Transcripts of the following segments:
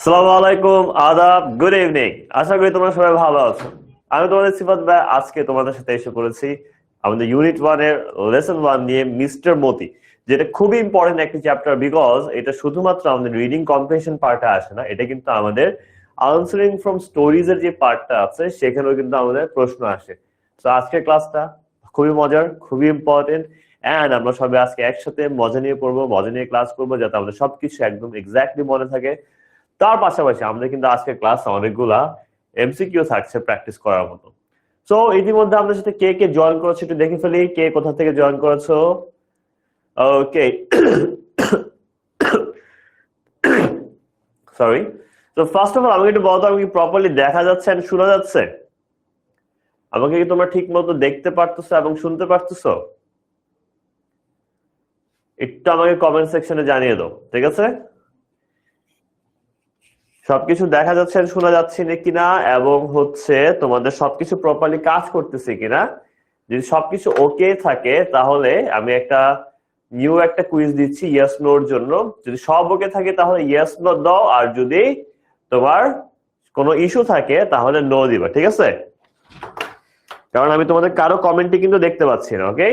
আসসালামু আলাইকুম, আদাব, গুড ইভিনিং। আশা করি তোমরা সবাই ভালো আছো। আমি তোমাদের সিফাত ভাই আজকে তোমাদের সাথে এসে পড়েছি আমাদের ইউনিট 1 এর লেসন 1 নিয়ে মিস্টার মতি, যেটা খুবই ইম্পর্টেন্ট একটা চ্যাপ্টার। বিকজ এটা শুধুমাত্র আমাদের রিডিং কম্প্রিহেনশন পার্টে আসে না, এটা কিন্তু আমাদের আনসারিং ফ্রম স্টোরিজ এর যে পার্টটা আছে সেখানেও কিন্তু আমাদের প্রশ্ন আসে। তো আজকের ক্লাসটা খুবই মজার, খুবই ইম্পর্টেন্ট। এন্ড আমরা সবাই আজকে একসাথে মজা নিয়ে পড়বো, মজা নিয়ে ক্লাস করবো, যাতে আমাদের সবকিছু একদম এক্স্যাক্টলি মনে থাকে। তার পাশাপাশি আমাদের কিন্তু আজকে ক্লাস অনেকগুলা এমসিকিউ থাকছে প্র্যাকটিস করার মতো। সো ইতিমধ্যে আমাদের সাথে কে কে জয়েন করেছে একটু দেখে ফেলি, কে কোথা থেকে জয়েন করেছো। ওকে, সরি। তো ফার্স্ট অফ অল আমাকে একটু বলতো, আমি কি প্রপারলি দেখা যাচ্ছে and শোনা যাচ্ছে? আমাকে কি তোমরা ঠিক মতো দেখতে পারতেছো এবং শুনতে পারতেছো? একটু আমাকে কমেন্ট সেকশনে জানিয়ে দাও, ঠিক আছে? সবকিছু দেখা যাচ্ছে আর শোনা যাচ্ছে না কিনা, এবং হচ্ছে তোমাদের সবকিছু প্রপারলি কাজ করতেছে কিনা। যদি সবকিছু ওকে থাকে তাহলে আমি একটা কুইজ দিচ্ছি ইয়েস নোর জন্য। যদি সব ওকে থাকে তাহলে ইয়েস নো দাও, আর যদি তোমার কোনো ইস্যু থাকে তাহলে নো দিবা, ঠিক আছে? কারণ আমি তোমাদের কারো কমেন্টই কিন্তু দেখতে পাচ্ছি না। ওকে,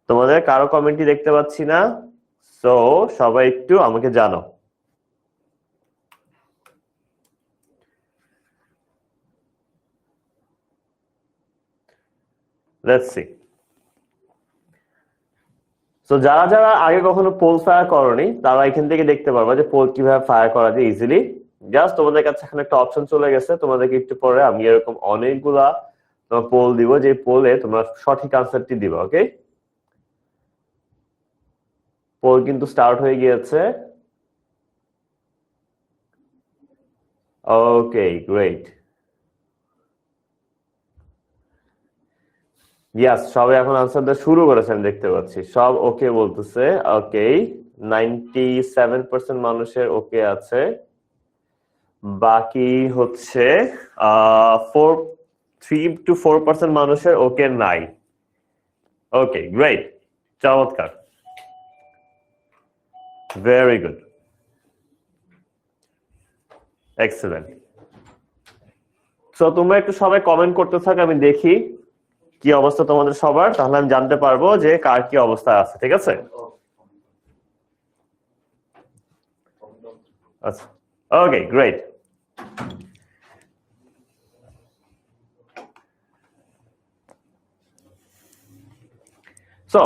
তোমাদের কারো কমেন্টই দেখতে পাচ্ছি না। সো সবাই একটু আমাকে জানো। Let's see. তো যারা যারা আগে কখনো পোল ফায়ার করনি তারা এখান থেকে দেখতে পারবা যে পোল কিভাবে ফায়ার করা যায় ইজিলি। জাস্ট তোমাদের কাছে এখানে একটা অপশন চলে গেছে, তোমাদেরকে একটু পরে আমি এরকম অনেকগুলা পোল দিব, যে পোলে তোমরা সঠিক আনসারটি দিবা। ওকে, পোল কিন্তু স্টার্ট হয়ে গিয়েছে। ওকে, গ্রেট। ইয়াস, সবাই এখন আনসার দেওয়া শুরু করেছেন দেখতে পাচ্ছি, সব ওকে বলতেছে। ওকে, 97% মানুষের ওকে আছে, বাকি হচ্ছে 3 to 4% মানুষের ওকে নাই। ওকে, গ্রেট, চমৎকার, ভেরি গুড, এক্সেলেন্ট। সো তোমরা একটু সবাই কমেন্ট করতে থাকো, আমি দেখি কি অবস্থা তোমাদের সবার, তাহলে আমি জানতে পারবো যে কার কি অবস্থা আছে, ঠিক আছে? আচ্ছা, ওকে, গ্রেট। সো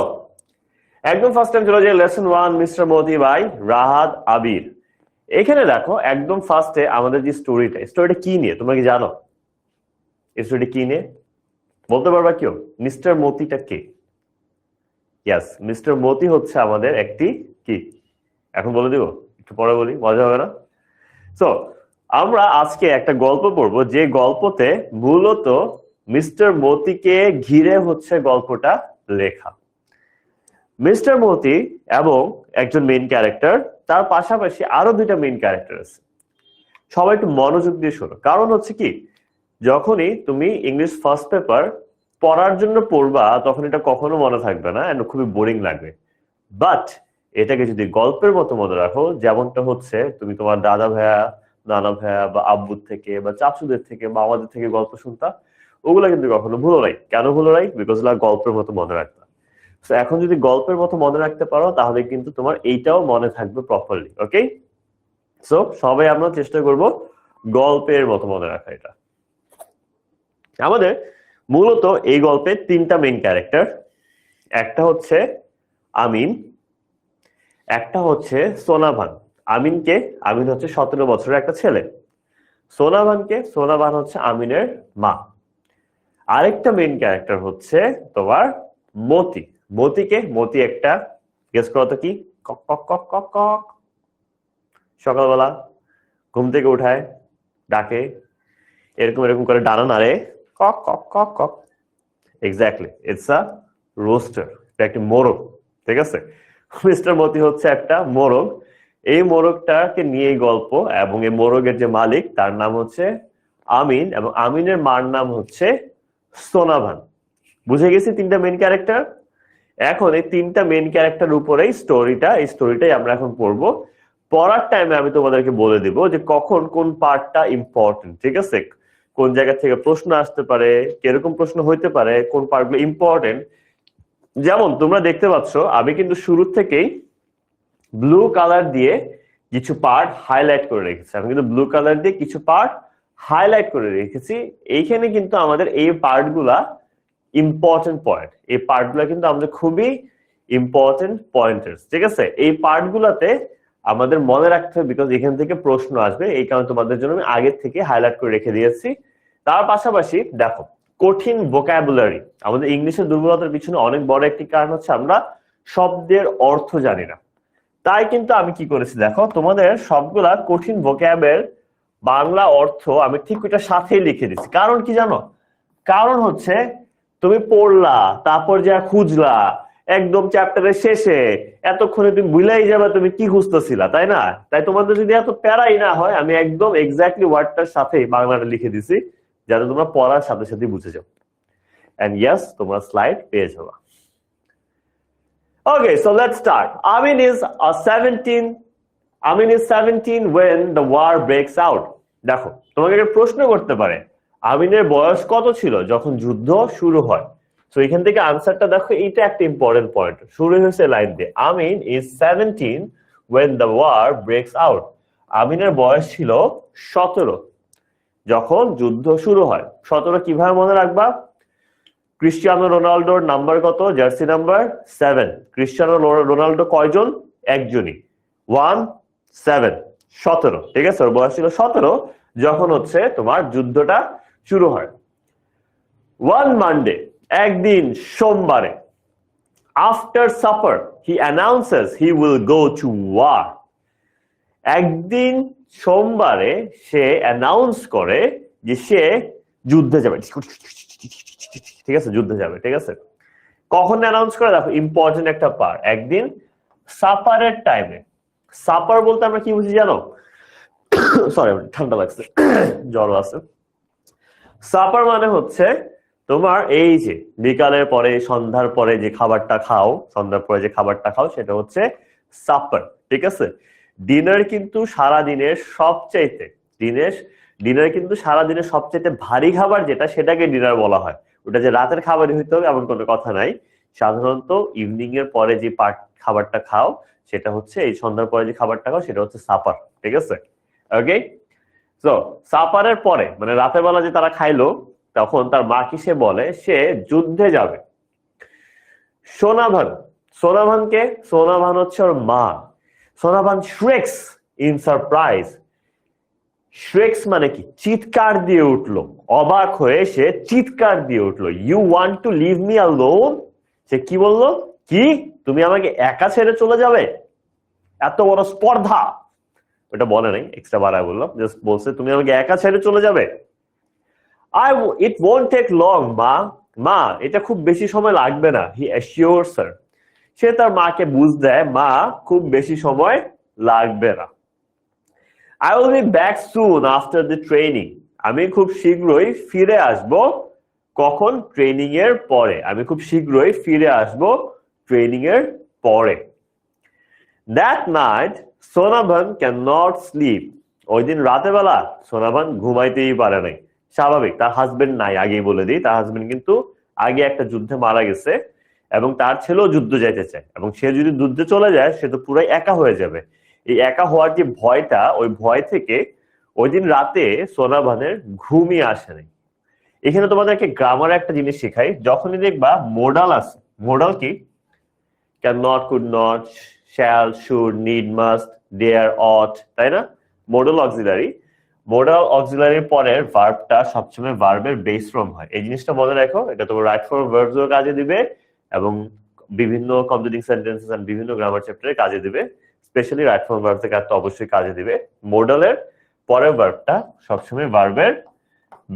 একদম ফার্স্ট টাইম চলে যায় lesson 1 mister Modi by Rahat Abir. এখানে দেখো একদম ফার্স্টে আমাদের যে স্টোরিটা কি নিয়ে তোমরা কি জানো? স্টোরিটা কি নিয়ে বলতে পারবা কেউ? মিস্টার মতিটা কে? ইয়াস, মিস্টার মতি হচ্ছে আমাদের একটি কি, এখন বলে দিব, একটু পরে বলি, মজা হবে না? সো আমরা আজকে একটা গল্প পড়বো, যে গল্পতে মূলত মিস্টার মতিকে ঘিরে হচ্ছে গল্পটা লেখা। মিস্টার মতি এবং একজন মেইন ক্যারেক্টার, তার পাশাপাশি আরো দুইটা মেইন ক্যারেক্টার আছে। সবাই একটু মনোযোগ দিয়ে শোনো, কারণ হচ্ছে কি, যখনই তুমি ইংলিশ ফার্স্ট পেপার পড়ার জন্য পড়বা তখন এটা কখনো মনে থাকবে না, এন্ড খুবই বোরিং লাগবে। বাট এটাকে যদি গল্পের মতো মনে রাখো, যেমনটা হচ্ছে তুমি তোমার দাদা ভাইয়া, নানা ভাইয়া বা আব্বুর থেকে বা চাচুদের থেকে বা আমাদের থেকে গল্প শুনতা, ওগুলা কিন্তু কখনো ভুলো নাই। কেন ভুলো নাই? বিকজ ওগুলা গল্পের মতো মনে রাখতা। তো এখন যদি গল্পের মতো মনে রাখতে পারো তাহলে কিন্তু তোমার এইটাও মনে থাকবে প্রপারলি। ওকে, সো সবাই আমরা চেষ্টা করব গল্পের মতো মনে রাখা এটা। আমাদের মূলত এই গল্পে তিনটা মেইন ক্যারেক্টার। একটা হচ্ছে আমিন, একটা হচ্ছে সোনাভান। আমিন হচ্ছে 17 বছরের একটা ছেলে। সোনাভান হচ্ছে আমিনের মা। আরেকটা মেইন ক্যারেক্টার হচ্ছে তোমার মতি। মতি একটা, গেস করো তো কি? কক কক কক কক কক। সকালবেলা ঘুম থেকে উঠায়, ডাকে, এরকম এরকম করে ডানা নাড়ে, কক কক কক কক। এক্স্যাক্টলি, ইটস আ রোস্টার, এটা একটি মোরগ, ঠিক আছে? মিস্টার মতি হচ্ছে একটা মোরগ। এই মোরগটাকে নিয়ে গল্প, এবং এই মোরগের যে মালিক তার নাম হচ্ছে আমিন, এবং আমিনের মার নাম হচ্ছে সোনাভান। বুঝে গেছি তিনটা মেইন ক্যারেক্টার। এখন এই তিনটা মেইন ক্যারেক্টার উপরেই এই স্টোরিটাই আমরা এখন পড়বো। পড়ার টাইমে আমি তোমাদেরকে বলে দিব যে কখন কোন পার্টটা ইম্পর্টেন্ট, ঠিক আছে? কোন জায়গা থেকে প্রশ্ন আসতে পারে, কিরকম প্রশ্ন হইতে পারে, কোন পার্টগুলো ইম্পর্টেন্ট। যেমন তোমরা দেখতে পাচ্ছ আমি কিন্তু শুরু থেকেই ব্লু কালার দিয়ে কিছু পার্ট হাইলাইট করে রেখেছি। আমি কিন্তু ব্লু কালার দিয়ে কিছু পার্ট হাইলাইট করে রেখেছি। এইখানে কিন্তু আমাদের এই পার্টগুলা ইম্পর্টেন্ট পয়েন্ট, এই পার্টগুলা কিন্তু আমাদের খুবই ইম্পর্টেন্ট পয়েন্টার্স, ঠিক আছে? এই পার্টগুলাতে আমাদের মনে রাখতে হবে, বিকজ এখান থেকে প্রশ্ন আসবে, এই কারণে তোমাদের জন্য আমি আগে থেকে হাইলাইট করে রেখে দিয়েছি। তার পাশাপাশি দেখো, কঠিন ভোকাবুলারি, আমাদের ইংলিশের দুর্বলতার পিছনে অনেক বড় একটি কারণ হচ্ছে আমরা শব্দের অর্থ জানি না। তাই কিন্তু আমি কি করেছি দেখো, তোমাদের সবগুলা কঠিন ভোক্যাবের বাংলা অর্থ আমি ঠিক ওইটার সাথেই লিখে দিচ্ছি। কারণ কি জানো? কারণ হচ্ছে তুমি পড়লা, তারপর যা খুঁজলা, একদম চ্যাপ্টারের শেষে এতক্ষণে তুমি ভুলেই যাবে তুমি কি খুঁজতেছিলা, তাই না? তাই তোমাদের যদি এত প্যারাই না হয়, আমি একদম এক্স্যাক্টলি ওয়ার্ডটার সাথেই বাংলাটা লিখে দিছি, যাতে তোমরা পড়ার সাথে সাথে বুঝে যাও। এন্ড ইয়েস, তোমরা স্লাইড পেয়ে যাবা। Okay, so let's start. Amin is 17 when the war breaks out. দেখো, তোমাকে একটা প্রশ্ন করতে পারে, আমিনের বয়স কত ছিল যখন যুদ্ধ শুরু হয়? তো এখান থেকে আনসারটা দেখো, এইটা একটা ইম্পর্টেন্ট পয়েন্ট। শুরু হয়েছে লাইন দিয়ে, আমিন is 17 when the war breaks out. আমিনের বয়স ছিল 17 যখন যুদ্ধ শুরু হয়। 17 কিভাবে মনে রাখবা? ক্রিস্টিয়ানো রোনাল্ডোর নাম্বার কত? Jersey number 7। ক্রিস্টিয়ানো রোনাল্ডো কয়জন? একজনই, 17, 17, ঠিক আছে? ওর বয়স ছিল 17 যখন হচ্ছে তোমার যুদ্ধটা শুরু হয়। ওয়ান মানডে, একদিন সোমবারে, after supper he announces he will go to war. একদিন সোমবারে সে অ্যানাউন্স করে যে সে যুদ্ধে যাবে, ঠিক আছে? যুদ্ধে যাবে, ঠিক আছে? কখন অ্যানাউন্স করে দেখো, ইম্পর্টেন্ট একটা পার্ট, একদিন সাপারের টাইমে। সাপার বলতে আমরা কি বুঝি জানো? সরি, ঠান্ডা লাগছে, জ্বর আছে। সাপার মানে হচ্ছে তোমার এই যে বিকালের পরে, সন্ধ্যার পরে যে খাবারটা খাও, সন্ধ্যার পরে যে খাবারটা খাও, সেটা হচ্ছে সাপার, ঠিক আছে? ডিনার কিন্তু সারাদিনের সবচাইতে ডিনার কিন্তু সারাদিনের সবচাইতে ভারী খাবার যেটা, সেটাকে ডিনার বলা হয়। ওটা যে রাতের খাবারই হইতে হবে এমন কোনো কথা নাই। সাধারণত ইভিনিং এর পরে যে খাবারটা খাও, সেটা হচ্ছে এই সন্ধ্যার পরে যে খাবারটা খাও, সেটা হচ্ছে সাপার, ঠিক আছে? ওকে, তো সাপারের পরে মানে রাতের বেলা যে তারা খাইলো, তখন তার মা কি সে বলে সে যুদ্ধে যাবে। সোনাভান হচ্ছে ওর মা। Sonavan shrieks in surprise. shrieks মানে কি? চিৎকার দিয়ে উঠলো, অবাক হয়ে সে চিৎকার দিয়ে উঠলো। You want to leave me alone? সে কি বললো? কি, তুমি আমাকে একা ছেড়ে চলে যাবে? এত বড় স্পর্ধা! ওটা বলে নাই, এক্সট্রা বাড়ায় বললাম, জাস্ট বলছে তুমি আমাকে একা ছেড়ে চলে যাবে। It won't take long, মা, এটা খুব বেশি সময় লাগবে না। He assures her. সে তার মাকে বুঝ দেয়, মা, খুব বেশি সময় লাগবে না। I will be back soon after the training. আমি খুব শীঘ্রই ফিরে আসব। কখন? ট্রেনিং এর পরে। আমি খুব শীঘ্রই ফিরে আসব ট্রেনিং এর পরে। That night, Sonavan cannot sleep. ওই দিন রাতে বেলা সোনাভান ঘুমাইতেই পারে নাই। স্বাভাবিক, তার হাজবেন্ড নাই, আগেই বলে দিই, তার হাজবেন্ড কিন্তু আগে একটা যুদ্ধে মারা গেছে এবং তার ছেলেও যুদ্ধ যাইতে চায়, এবং সে যদি যুদ্ধে চলে যায় সে তো পুরাই একা হয়ে যাবে। এই একা হওয়ার যে ভয়টা, ওই ভয় থেকে ওই দিন রাতে সোনাভানের ঘুমই আসে নাই। এখানে তোমাদেরকে গ্রামার একটা জিনিস শেখাই, যখনই দেখবা মোডাল আছে, মোডাল কি? Can not, could not, shall, should, need, must, dare, ought, তাই না? মোডাল অক্সিলারির পরের ভার্বটা সবসময় ভার্বের বেস ফর্ম হয়। এই জিনিসটা মনে রাখো, এটা তোমার রাইট ফর্ম ভার্বস এর কাজে দিবে এবং বিভিন্ন কমপ্লিটিং সেন্টেন্সেস এন্ড বিভিন্ন গ্রামার চ্যাপ্টারে কাজে দিবে। স্পেশালি রাইট ফর্ম ভার্বস এর কাজ তো অবশ্যই কাজে দিবে। মোডালের পরের ভার্বটা সবসময় ভার্বের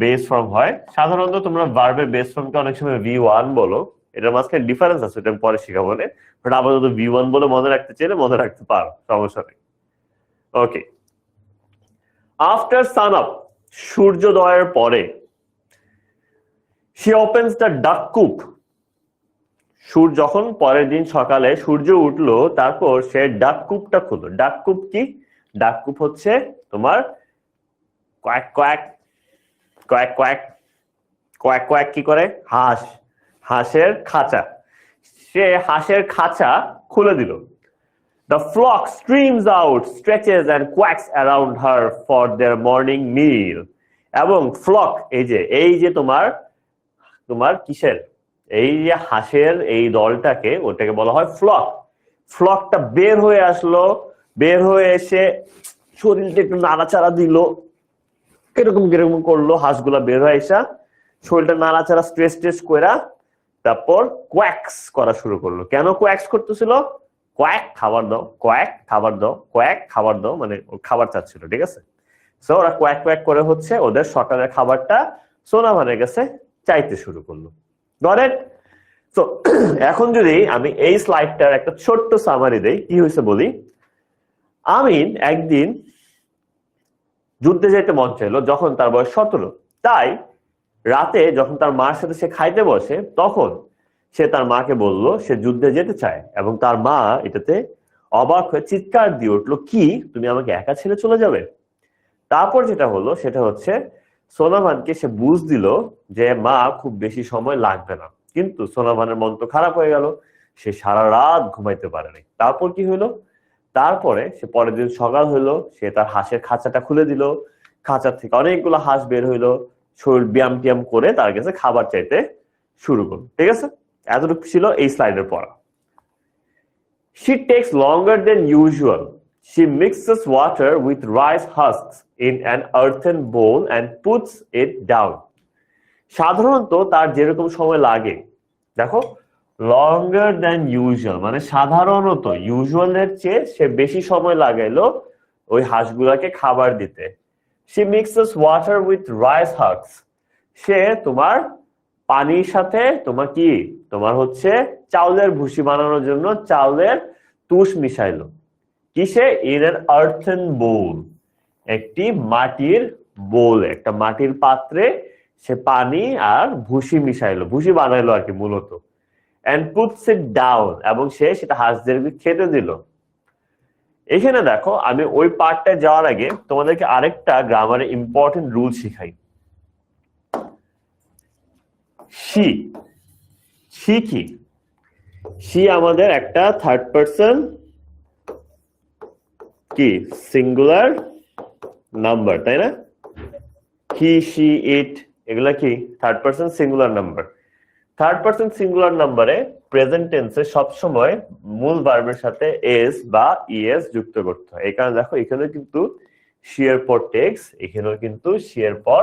বেস ফর্ম হয়। সাধারণত তোমরা ভার্বের বেস ফর্মকে অনেক সময় V1 বলো, এটার মাঝখানে ডিফারেন্স আছে, এটা আমি পরে শিখাবো। বাট আপাতত V1 বলে মনে রাখতে চাইলে মনে রাখতে পারো, সমস্যা নেই। ওকে, আফটার সান আপ, সূর্যোদয়ের পরে, she opens the duck coop. যখন পরের দিন সকালে সূর্য উঠলো, তারপর সে ডাক কূপটা খুললো। ডাক কূপ কি? ডাককুপ হচ্ছে তোমার quack quack quack quack quack quack কি করে? হাঁস, হাঁসের খাঁচা। সে হাঁসের খাঁচা খুলে দিল। The flock streams out, stretches and quacks around her for their morning meal. এবং ফ্লক এই যে তোমার তোমার কিসের এই যে হাঁসের এই দলটাকে ওটাকে বলা হয় ফ্লক। ফ্লকটা বের হয়ে আসলো, বের হয়ে এসে শরীরটা একটু নাড়াচাড়া দিল, এরকম কিরকম করলো, হাঁসগুলা বের হয়ে আসা শরীরটা নাড়াচাড়া স্ট্রেস টেস করা, তারপর কোয়াক্স করা শুরু করলো। কেন কোয়াক্স করতেছিল? কোয়াক খাবার দাও, কোয়াক খাবার দাও, কোয়াক খাবার দাও, মানে খাবার চাচ্ছিল, ঠিক আছে? সো ওরা কোয়াক কোয়াক করে হচ্ছে ওদের সকালের খাবারটা সোনাভানের কাছে চাইতে শুরু করলো। Got it? তো এখন যদি আমি এই স্লাইডটার একটা ছোট্ট সামারি দেই, কি হয়েছে বলি। আমিন একদিন যুদ্ধে যেতে মন চাইলো যখন তার বয়স 17। তাই রাতে যখন তার মার সাথে সে খাইতে বসে তখন সে তার মাকে বলল সে যুদ্ধে যেতে চায়, এবং তার মা এটাতে অবাক হয়ে চিৎকার দিয়ে উঠলো, কি তুমি আমাকে একা ছেড়ে চলে যাবে? তারপর যেটা হলো সেটা হচ্ছে সোনাভানকে সে বুঝ দিল যে মা খুব বেশি সময় লাগবে না, কিন্তু সোনাভানের মন তো খারাপ হয়ে গেল, সে সারা রাত ঘুমাইতে পারেনি। তারপর কি হলো? তারপরে সে পরের দিন সকাল হইলো, সে তার হাঁসের খাঁচাটা খুলে দিল, খাঁচার থেকে অনেকগুলো হাঁস বের হইলো, শরীর ব্যায়াম টিয়াম করে তার কাছে খাবার চাইতে শুরু করলো। ঠিক আছে, এতটুকু ছিল এই স্লাইডের পড়া। She takes longer than usual. She mixes water with rice husks in an earthen bowl and puts it down. সাধারণত তার যেরকম সময় লাগে, দেখো longer than usual মানে সাধারণত ইউজুয়ালের চেয়ে সে বেশি সময় লাগাইলো ওই হাঁসগুলাকে খাবার দিতে। She mixes water with rice husks. সে তোমার পানির সাথে তোমার কি তোমার হচ্ছে চাউলের ভুসি বানানোর জন্য চাউলের তুষ মিশাইলো। কিসে? ইন এন আর্থেন বোল, একটি মাটির বোল, একটা মাটির পাত্রে সে পানি আর ভুসি মিশাইলো, ভুসি বানাইলো আর কি মূলত। এন্ড পুটস ইট ডাউন, এবং সে সেটা হাঁসদেরকে খেতে দিল। এখানে দেখো আমি ওই পার্টটা যাওয়ার আগে তোমাদেরকে আরেকটা গ্রামারে ইম্পর্টেন্ট রুল শিখাই। শি কি? শি আমাদের একটা থার্ড পারসন কি সিঙ্গুলার নাম্বার, তাই না? হি, শি, ইট এগুলা কি third person singular number. Third person singular নাম্বারে প্রেজেন্ট টেন্সে সবসময় মূল ভার্বের সাথে এস বা ইএস যুক্ত করতে হয়। এই কারণে দেখো এখানে কিন্তু শি এর পর টেক্স, এখানেও কিন্তু শি এর পর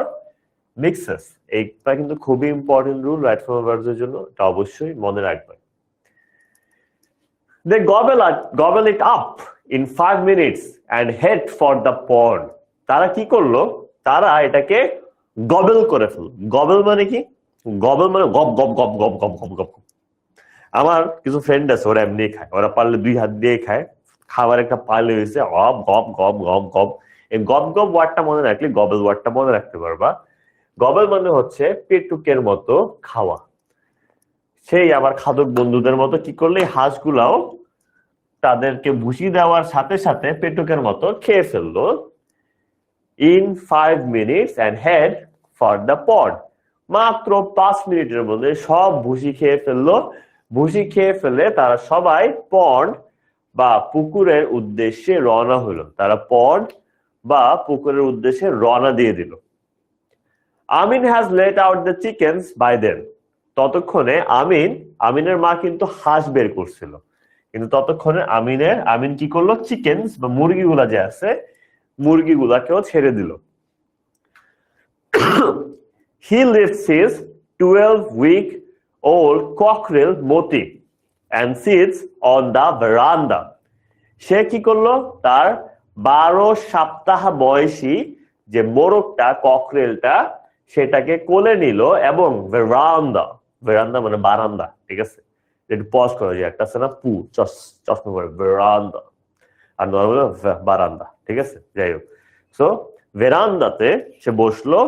মিক্সেস। এইটা কিন্তু খুবই important rule right form verbs এর জন্য, এটা অবশ্যই মনে রাখবে। They gobble it up in 5 minutes and head for the pond. তারা কি করলো? তারা এটাকে গবেল করে ফেলল। গবেল মানে কি? গবেল মানে গপ গপ গপ গপ গপ গপ গপ। আমার কিছু ফ্রেন্ড আছে ওরা এমনি খায়, ওরা পারলে 2 হাত দিয়ে খায়, খাবার একটা পারলে হয়েছে গপ গপ গপ গপ গপ। এই গপ গপ ওয়ার্ডটা মনে রাখলে গবেল ওয়ার্ডটা মনে রাখতে পারবা। গবেল মানে হচ্ছে পেটুকের মতো খাওয়া। সেই আমার খাদক বন্ধুদের মতো কি করলে হাঁসগুলাও তাদেরকে ভুসি দেওয়ার সাথে সাথে পেটুকের মতো খেয়ে ফেললো। In 5 minutes and head for the pond. মাত্র 5 মিনিটের মধ্যে সব ভুসি খেয়ে ফেললো। ভুসি খেয়ে ফেলে তারা সবাই পন্ড বা পুকুরের উদ্দেশ্যে রওনা হলো। তারা পন্ড বা পুকুরের উদ্দেশ্যে রওনা দিয়ে দিল। Amin has let out the chickens by then. ততক্ষণে আমিনের মা কিন্তু হাঁস বের করছিল, কিন্তু ততক্ষণে আমিন কি করলো? চিকেন্স বা মুরগিগুলা যে আছে মুরগিগুলাকেও ছেড়ে দিল। He lifts his 12-week-old cockerel Moti and sits on the veranda. সে কি করলো? তার 12 সপ্তাহ বয়সী যে মোরগটা ককরেলটা সেটাকে কোলে নিল এবং ভেরান্দা মানে বারান্দা, ঠিক আছে? একটু পজ করো, যে একটা আছে না পু চশমা করে ভেরান্দা, আর নর্মাল বারান্দা, ঠিক আছে? যাই হোক, সো ভেরান্দাতে সে বসলো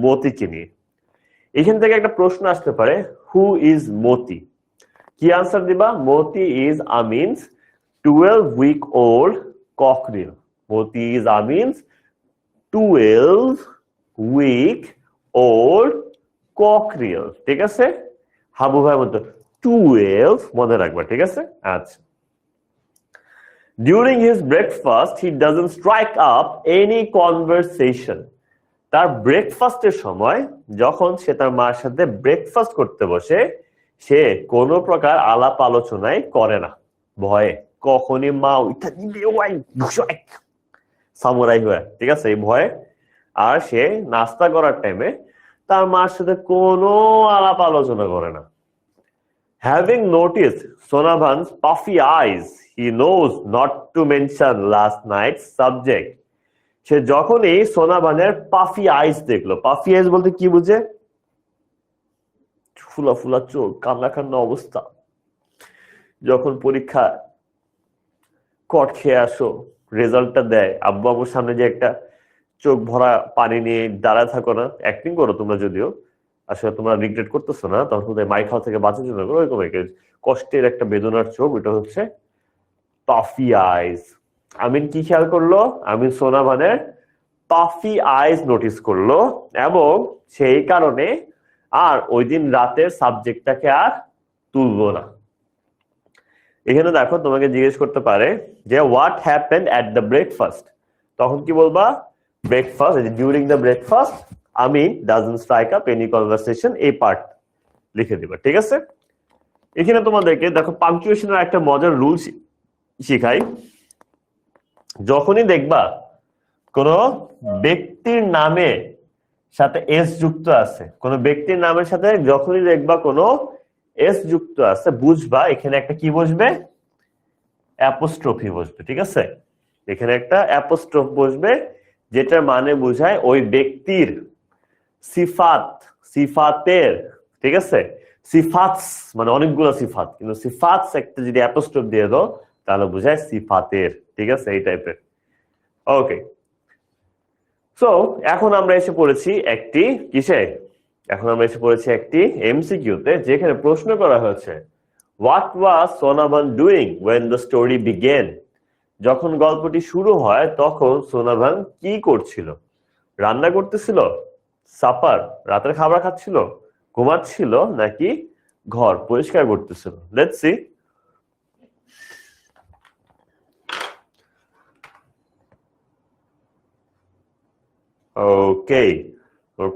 মতিকে নিয়ে। এখান থেকে একটা প্রশ্ন আসতে পারে, হু ইজ মতি? কি আনসার দিবা? Moti is Amin's 12-week-old cockerel. Moti is Amin's 12 week old cockerel. ঠিক আছে, হাবু ভাই মতো 12 মনে রাখবা। ঠিক আছে, আচ্ছা। During his breakfast, he doesn't strike up any conversation. তার ব্রেকফাস্টের সময় যখন সে তার মার সাথে ব্রেকফাস্ট করতে বসে, সে কোনো প্রকার আলাপ আলোচনায় করে না, ভয়ে। কখনই মা ওইটা দিলে ওয়াই সামুরাই হয়ে, ঠিক আছে, এই ভয়ে। আর সে নাস্তা করার টাইমে তার মার সাথে কোনো আলাপ আলোচনা করে না। Having noticed Sonabhan's puffy eyes, he knows not to mention last night's subject. সে যখনই সোনাবানের পাফি আইস দেখলো, পাফি আইস বলতে কি বুঝে? ফুলা ফুলা চোখ, কান্না কান্না অবস্থা। যখন পরীক্ষা কট খেয়ে আসো, রেজাল্টটা দেয়, আব্বু আব্বুর সামনে যে একটা চোখ ভরা পানি নিয়ে দাঁড়ায় থাকো না, অ্যাক্টিং করো তোমরা, যদিও আসলে তোমরা রিগ্রেট করতেছো না, তখন মাই খাওয়া থেকে বাঁচার জন্য করো, ওইরকম কষ্টের একটা বেদনার চোখ, ওইটা হচ্ছে পাফি আইস। আমিন কি খেয়াল করলো? আমিন সোনাবানের পাফি আইস নোটিস করলো, এবং সেই কারণে আর ওই দিন রাতের সাবজেক্টটাকে আর তুললো না। এখানে দেখো, তোমাকে জিজ্ঞেস করতে পারে যে what happened at the breakfast, তখন কি বলবা? Breakfast, during the breakfast Amin doesn't strike up any conversation, এই পার্ট লিখে দিবা। ঠিক আছে, এখানে তোমাদেরকে দেখো পাংচুয়েশনের একটা মজার রুল শিখাই। যখনই দেখবা কোন ব্যক্তির নামে সাথে এস যুক্ত আছে, কোন ব্যক্তির নামের সাথে যখনই দেখবা কোন এস যুক্ত আছে, বুঝবা এখানে একটা কি বসবে? অ্যাপোস্ট্রফি বসবে। ঠিক আছে, এখানে একটা অ্যাপোস্ট্রফ বসবে, যেটার মানে বোঝায় ওই ব্যক্তির সিফাত, সিফাতের। ঠিক আছে, সিফাতস মানে অনেকগুলো সিফাত, কিন্তু সিফাতস একটা যদি অ্যাপোস্ট্রফ দিয়ে দাও তাহলে বোঝায় সিফাতের। ঠিক আছে, এই টাইপের। ওকে, সো এখন আমরা এসে পড়েছি একটি কিসে? এখন আমরা এসে পড়েছি একটি এমসিকিউতে, যেখানে প্রশ্ন করা হয়েছে what was Sonaban doing when the story began. যখন গল্পটি শুরু হয় তখন সোনাবান কি করছিল? রান্না করতেছিল, সাপার রাতের খাবার খাচ্ছিল, ঘুমাচ্ছিল, নাকি ঘর পরিষ্কার করতেছিল? Let's see. ওকে,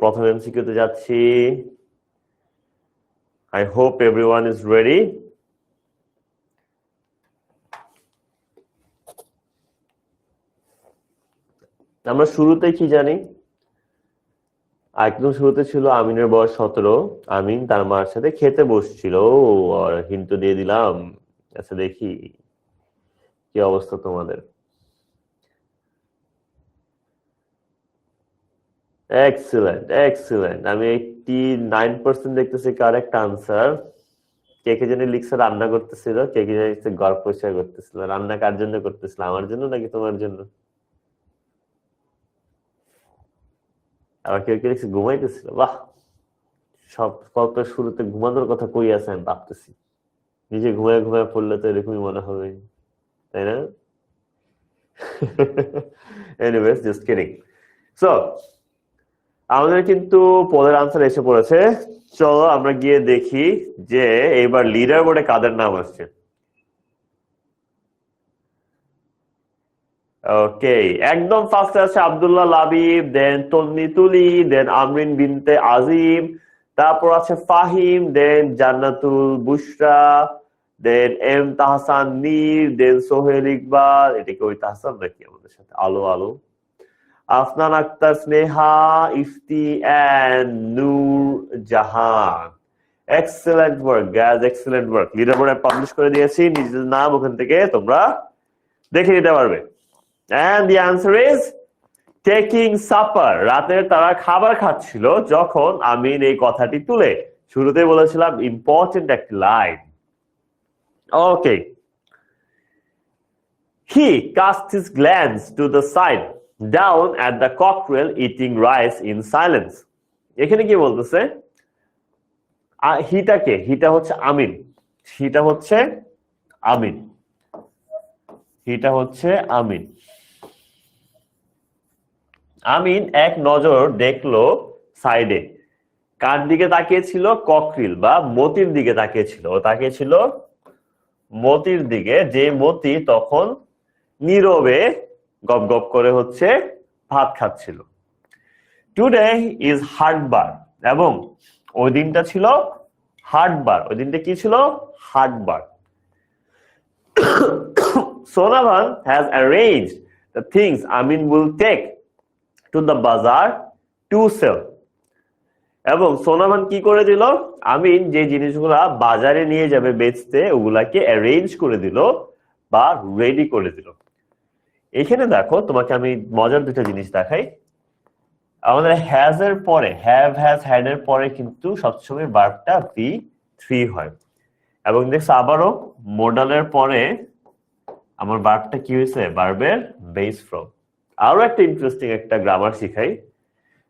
প্রথম এমসিকিউতে যাচ্ছি। I hope everyone is ready. আমরা শুরুতে কি জানি? একদম শুরুতে ছিল আমিনের বয়স 17, আমিন তার মার সাথে খেতে বসছিল, আর হিন্টু দিয়ে দিলাম। আচ্ছা, দেখি কি অবস্থা তোমাদের। Excellent, excellent. আমি 89% দেখতেছি কারেক্ট আনসার। কে কে জানি লিখছে রান্না করতেছিল, কে কে জানি লিখছে ঘর পরিষ্কার করতেছিল। রান্না কার জন্য করতেছিল, আমার জন্য নাকি তোমার জন্য? আবার কেউ কেউ লিখছে ঘুমাইতেছিল। বাহ, সব গল্পের শুরুতে ঘুমানোর কথা কই আছে আমি ভাবতেছি। নিজে ঘুমায় ঘুমায় পড়লে তো এরকমই মনে হবে, তাই না? Anyways, just kidding. সো আমাদের কিন্তু পদের আনসার এসে পড়েছে। চলো আমরা গিয়ে দেখি যে এবার লিডার বোর্ডে কাদের নাম আসছে। ওকে, একদম ফার্স্টে আছে আব্দুল্লাহ লাবিব, দেন তন্নি তুলি, দেন আমরিন বিনতে আজিম, তারপর আছে Fahim, then Jannatul Bushra, then M Tahsan Nir, then Sohel Iqbal. এটা কি ওই তাহসান নাকি আমাদের সাথে? Alo Alo, Afnan Akter Sneha, Ifti and Nur Jahan. Excellent work guys, excellent work. Leader বোর্ডে পাবলিশ করে দিয়েছি, নিজেদের নাম ওখান থেকে তোমরা দেখে নিতে পারবে। And the answer is taking supper. রাতের তারা খাবার খাচ্ছিল যখন আমিন এই কথাটি তুলে। শুরুতে বলেছিলাম ইম্পর্টেন্ট একটি line. Okay, he cast his glance to the side, down at the cockerel eating rice in silence. এখানে কি বলতেছে? হিটাকে, হিটা হচ্ছে আমিন, হিটা হচ্ছে আমিন, হিটা হচ্ছে আমিন। আমিন এক নজর দেখলো সাইডে, কার দিকে তাকিয়েছিল? ককরিল বা মতির দিকে তাকিয়েছিল। ও তাকিয়েছিল মতির দিকে, যে মতি তখন নীরবে গপ গপ করে হচ্ছে ভাত খাচ্ছিল। টুডে ইজ হাটবার, এবং ওই দিনটা ছিল হাটবার। ওই দিনটা কি ছিল? হাটবার। Sonavan has arranged the things Amin will take to the bazaar to sell. এবং সোনামান কি করে দিল? আমিন যে জিনিসগুলা বাজারে নিয়ে যাবে বেচতে, ওগুলাকে অ্যারেঞ্জ করে দিল বা রেডি করে দিল। এখানে দেখো, তোমাকে আমি মজার দুটো জিনিস দেখাই। আমাদের হ্যাজ এর পরে, হ্যাভ হ্যাজ হ্যাড এর পরে কিন্তু সবসময় ভার্বটা V3 হয়। এবং দেখছো আবারও মোডালের পরে আমার ভার্বটা কি হয়েছে? ভার্বের বেস ফর্ম। আরো একটা ইন্টারেস্টিং একটা গ্রামার শিখাই।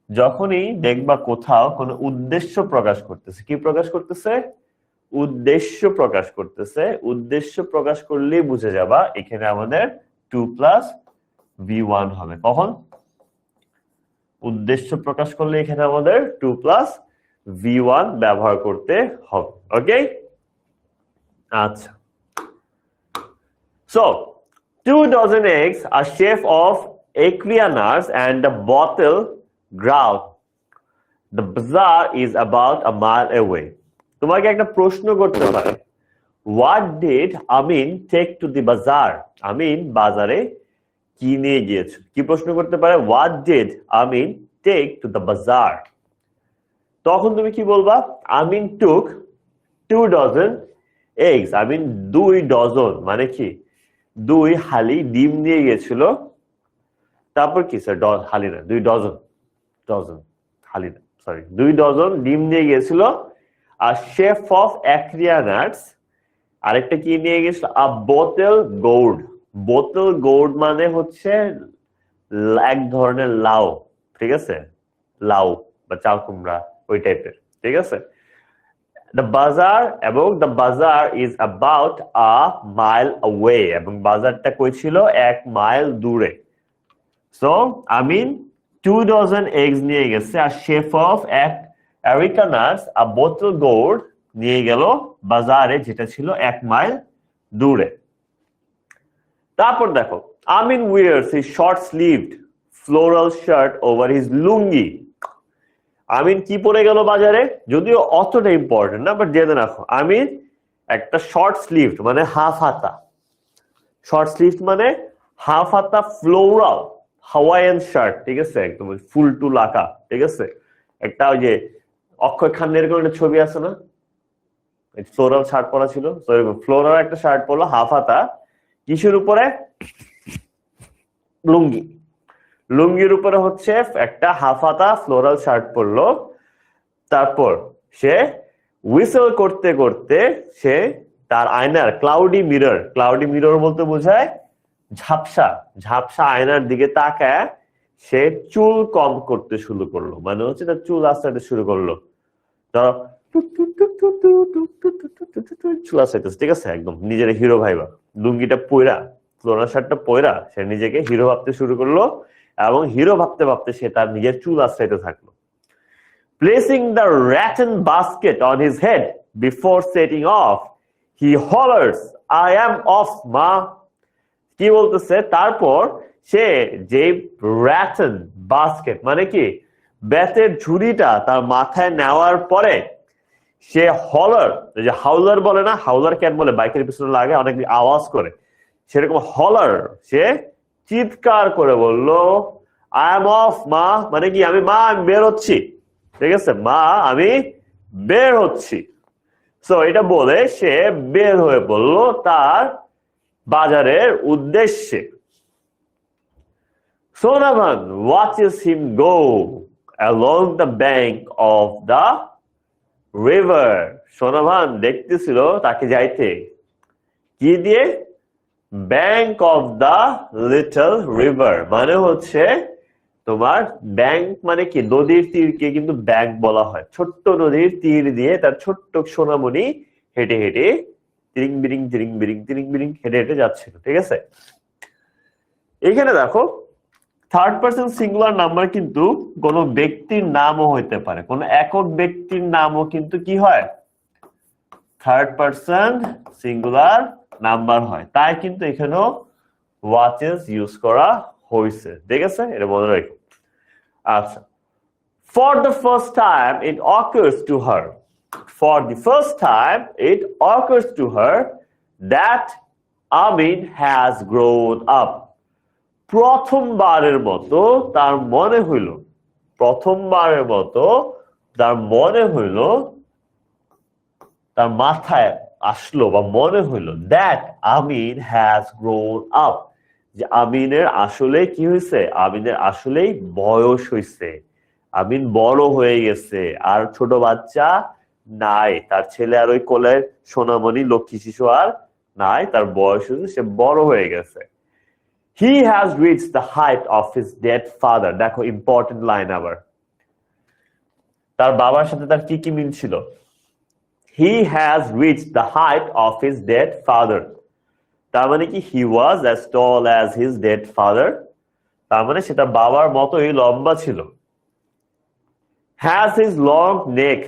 যখনই দেখবা কোথাও কোনো উদ্দেশ্য প্রকাশ করতেছে, কি প্রকাশ করতেছে? উদ্দেশ্য প্রকাশ করতেছে। উদ্দেশ্য প্রকাশ করলেই বুঝে যাবা এখানে আমাদের 2+V1 হবে। কখন? উদ্দেশ্য প্রকাশ করলে এখানে আমাদের 2+V1 ব্যবহার করতে হবে। ওকে, আচ্ছা। So 2 dozen eggs, a chef of acrianas and a bottle grout. The bazaar is about a mile away. তোমাকে একটা প্রশ্ন করতে পারে, What did Amin take to the bazaar? আমিন বাজারে কি নিয়ে গিয়েছে? কি প্রশ্ন করতে পারে? What did Amin take to the bazaar? তখন তুমি কি বলবা? Amin took 2 dozen eggs. আমিন 2 ডজন, মানে কি 2 হালি ডিম নিয়ে গিয়েছিল। তারপর কি স্যার? হালি না, 2 ডজন, ডজন হালি না, সরি, 2 ডজন ডিম নিয়ে গিয়েছিল। আর শেফ অফ অ্যাক্রিয়ানাটস আরেকটা কি নিয়ে গেছিল? আ বোতল গোর্ড। বোতল গোর্ড মানে হচ্ছে এক ধরনের লাউ, ঠিক আছে? লাউ বা চাল কুমড়া ওই টাইপের, ঠিক আছে? The bazaar, এবং the bazaar is about a mile away, এবং বাজারটা কই ছিল? 1 মাইল দূরে। So Amin 2 dozen eggs নিয়ে গেছে, আর শেফ অফ আরিকানাস a bottle gourd নিয়ে গেল বাজারে, যেটা ছিল 1 মাইল দূরে। তারপর দেখো, Amin wears his short sleeved floral shirt over his lungi. আমিন কি পরে গেল বাজারে? যদিও অতটা ইম্পর্টেন্ট না, বাট জেনে রাখো, আমিন একটা শর্ট স্লিভ মানে হাফ হাতা, শর্ট স্লিভ মানে হাফ হাতা ফ্লোরাল হাওয়াইয়ান শার্ট, ঠিক আছে? একদম ফুল টুল আঁকা, ঠিক আছে? একটা ওই যে অক্ষয় খান্নের এরকম একটা ছবি আছে না, ফ্লোরাল শার্ট পরা ছিল, তো এরকম ফ্লোরাল একটা শার্ট পরলো হাফ হাতা, কিসের উপরে? লুঙ্গি। লুঙ্গির উপরে হচ্ছে একটা হাফ হাতা ফ্লোরাল শার্ট পরলো। তারপর সে হুইসেল করতে করতে সে তার আয়নার ক্লাউডি মিরর বলতে বোঝায় ঝাপসা, ঝাপসা আয়নার দিকে তাকায় সে চুল কম করতে শুরু করলো, মানে হচ্ছে তার চুল আস্তে শুরু করলো। ধরো চুল আস্তে, ঠিক আছে? একদম নিজের হিরো ভাইবা, লুঙ্গিটা পয়রা, ফ্লোরাল শার্টটা পয়রা সে নিজেকে হিরো ভাবতে শুরু করলো, এবং হিরো ভাবতে ভাবতে সে তার নিজের চুল আশ্রাইতে থাকলো। Placing the rattan basket on his head before setting off, he hollers, I am off, ma. কি বলতেছে? তারপর সে যে rattan basket মানে কি বেতের ঝুড়িটা তার মাথায় নেওয়ার পরে সে হলার, যে হাউলার বলে না, হাউলার ক্যাট বলে বাইকের পিছনে লাগে অনেক আওয়াজ করে, সেরকম হলার সে চিৎকার করে বলল, আই এম অফ মা, মানে কি আমি বের হচ্ছি, ঠিক আছে? মা আমি বের হচ্ছি। সো এটা বলে সে বের হয়ে পড়ল তার বাজারের উদ্দেশ্যে। Sonavan watches him go along the bank of the river. Sonavan দেখতেছিল তাকে যাইতে কি দিয়ে? Bank of the little river, মানে হচ্ছে তোমার ব্যাংক মানে কি নদীর তীরকে কিন্তু ব্যাংক বলা হয়। ছোট্ট নদীর তীর দিয়ে তার ছোট্ট সোনামণি হেঁটে হেঁটে তিরিং বিরিং হেঁটে হেঁটে যাচ্ছিল, ঠিক আছে? এখানে দেখো থার্ড পারসন সিঙ্গুলার নাম্বার কিন্তু কোন ব্যক্তির নামও হইতে পারে, কোন একক ব্যক্তির নামও কিন্তু কি হয়, থার্ড পারসন সিঙ্গুলার নাম্বার হয়। তাই কিন্তু এখানেও ওয়াচেস ইউজ করা হয়েছে, ঠিক আছে, এটা মনে রাখো। আচ্ছা, for the first time it occurs to her, for the first time it occurs to her that Amin has grown up, প্রথমবারের মতো তার মনে হইল, প্রথমবারের মতো তার মনে হইল, তার মাথায় আসলো বা মনে হইল that Amin has grown up, যে আমিনের আসলে কি হয়েছে, আমিনের আসলেই বয়স হয়েছে, আমিন বড় হয়ে গেছে, আর ছোট বাচ্চা নাই, তার ছেলে আর ওই কোলের সোনামণি লক্ষ্মী শিশু আর নাই, তার বয়স হয়েছে, সে বড় হয়ে গেছে। He has reached the height of his dead father, দেখো ইম্পর্টেন্ট লাইন আবার, তার বাবার সাথে তার কি কি মিল ছিল, he has reached the height of his dead father, তার মানে কি he was as tall as his dead father, তার মানে সেটা বাবার মতোই লম্বা ছিল। has his long neck,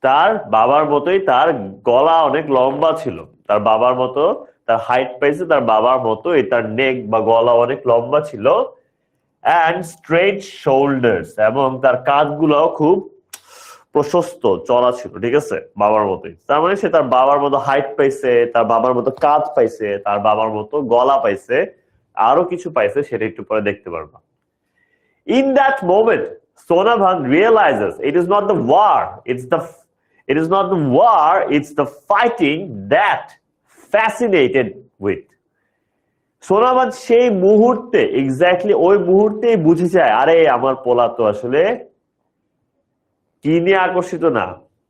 তার বাবার মতোই তার গলা অনেক লম্বা ছিল, তার বাবার মতো তার হাইট পাইছে, তার বাবার মতো তার নেক বা গলা অনেক লম্বা ছিল। and straight shoulders, এবং তার কাঁধগুলো খুব প্রশস্ত চড়া ছিল, ঠিক আছে, বাবার মতোই। তার মানে সে তার বাবার মতো হাইট পাইছে, তার বাবার মতো কাঁধ পাইছে, তার বাবার মতো গলা পাইছে, আরো কিছু পাইছে, সেটা একটু পরে দেখতে পারবা। In that moment Sonabhan realizes it is not the war, it is not the war, it's the fighting that fascinated with. সোনাবাদ সেই মুহূর্তে, এক্স্যাক্টলি ওই মুহূর্তেই বুঝে যায়, আরে আমার পোলা তো আসলে কি নিয়ে আকর্ষিত না,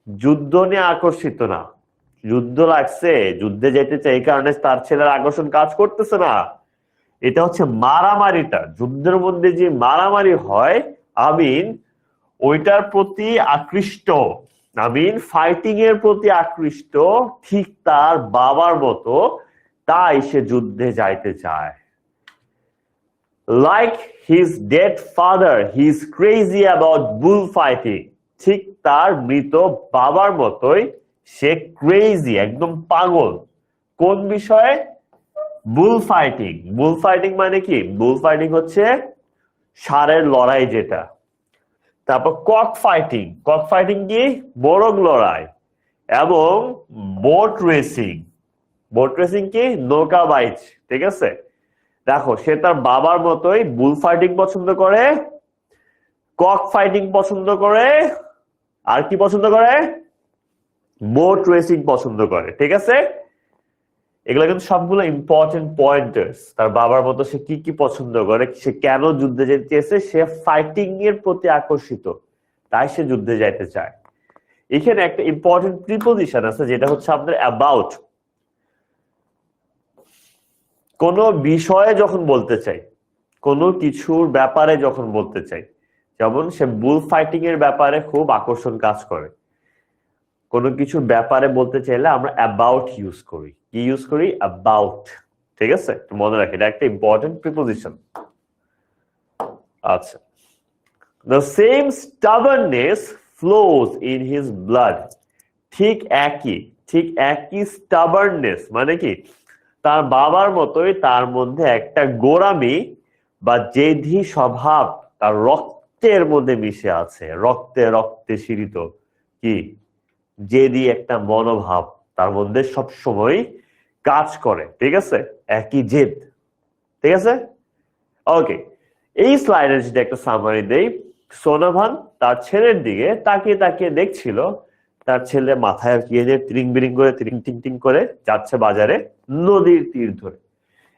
যুদ্ধ নিয়ে আকর্ষিত না, যুদ্ধ লাগছে, যুদ্ধে যেতে চাই, এই কারণে তার ছেলের আকর্ষণ কাজ করতেছে না, এটা হচ্ছে মারামারিটা, যুদ্ধের মধ্যে যে মারামারি হয়, আমিন ওইটার প্রতি আকৃষ্ট, আমিন ফাইটিং এর প্রতি আকৃষ্ট, ঠিক তার বাবার মতো, তাই সে যুদ্ধে যাইতে চায়। Like his dead father he is crazy about bull fighting, ঠিক তার মৃত বাবার মতোই সে ক্রেজি, একদম পাগল, কোন বিষয়ে, বুল ফাইটিং। বুল ফাইটিং মানে কি, বুল ফাইটিং হচ্ছে ষাঁড়ের লড়াই যেটা। তারপর কক ফাইটিং, কক ফাইটিং কি, মোরগ লড়াই। এবং বোট রেসিং, বোট রেসিং কি, নৌকা বাইচ, ঠিক আছে। দেখো সে তার বাবার মতোই বুল ফাইটিং পছন্দ করে, কক ফাইটিং পছন্দ করে, আর কি পছন্দ করে, বোট রেসিং পছন্দ করে, ঠিক আছে। এগুলো কিন্তু সবগুলো ইম্পর্টেন্ট পয়েন্টার্স, তার বাবার মতো সে কি কি পছন্দ করে, সে কেন যুদ্ধে যেতে চেয়েছে, সে ফাইটিং এর প্রতি আকর্ষিত, তাই সে যুদ্ধে যাইতে চায়। এখানে একটা ইম্পর্টেন্ট প্রিপোজিশন আছে, যেটা হচ্ছে আপনার অ্যাবাউট। কোন বিষয়ে যখন বলতে চাই, কোনো কিছুর ব্যাপারে যখন বলতে চাই, যেমন সে বুল ফাইটিং এর ব্যাপারে খুব আকর্ষণ কাজ করে, কোনো কিছুর ব্যাপারে বলতে চাইলে আমরা অ্যাবাউট ইউজ করি, কি ইউজ করি, অ্যাবাউট, ঠিক আছে, মনে রাখি, এটা একটা ইম্পর্টেন্ট প্রিপোজিশন। আচ্ছা, the same stubbornness flows in his blood, ঠিক একই stubbornness মানে কি, তার বাবার মতোই তার মধ্যে একটা গোঁড়ামি বা জেদি স্বভাব তার রক্তের মধ্যে মিশে আছে, রক্তে রক্তে শিরিত কি, জেদি একটা মনোভাব তার মধ্যে সব সময় কাজ করে, ঠিক আছে, একই জেদ, ঠিক আছে। ওকে, এই স্লাইডের যদি একটা সামারি দেই, সোনাভান তার ছেলের দিকে তাকিয়ে তাকিয়ে দেখছিল, তার ছেলে মাথায় গিয়ে যে টিং বিরিং করে টিং টিং টিং করে যাচ্ছে বাজারে নদীর তীর ধরে,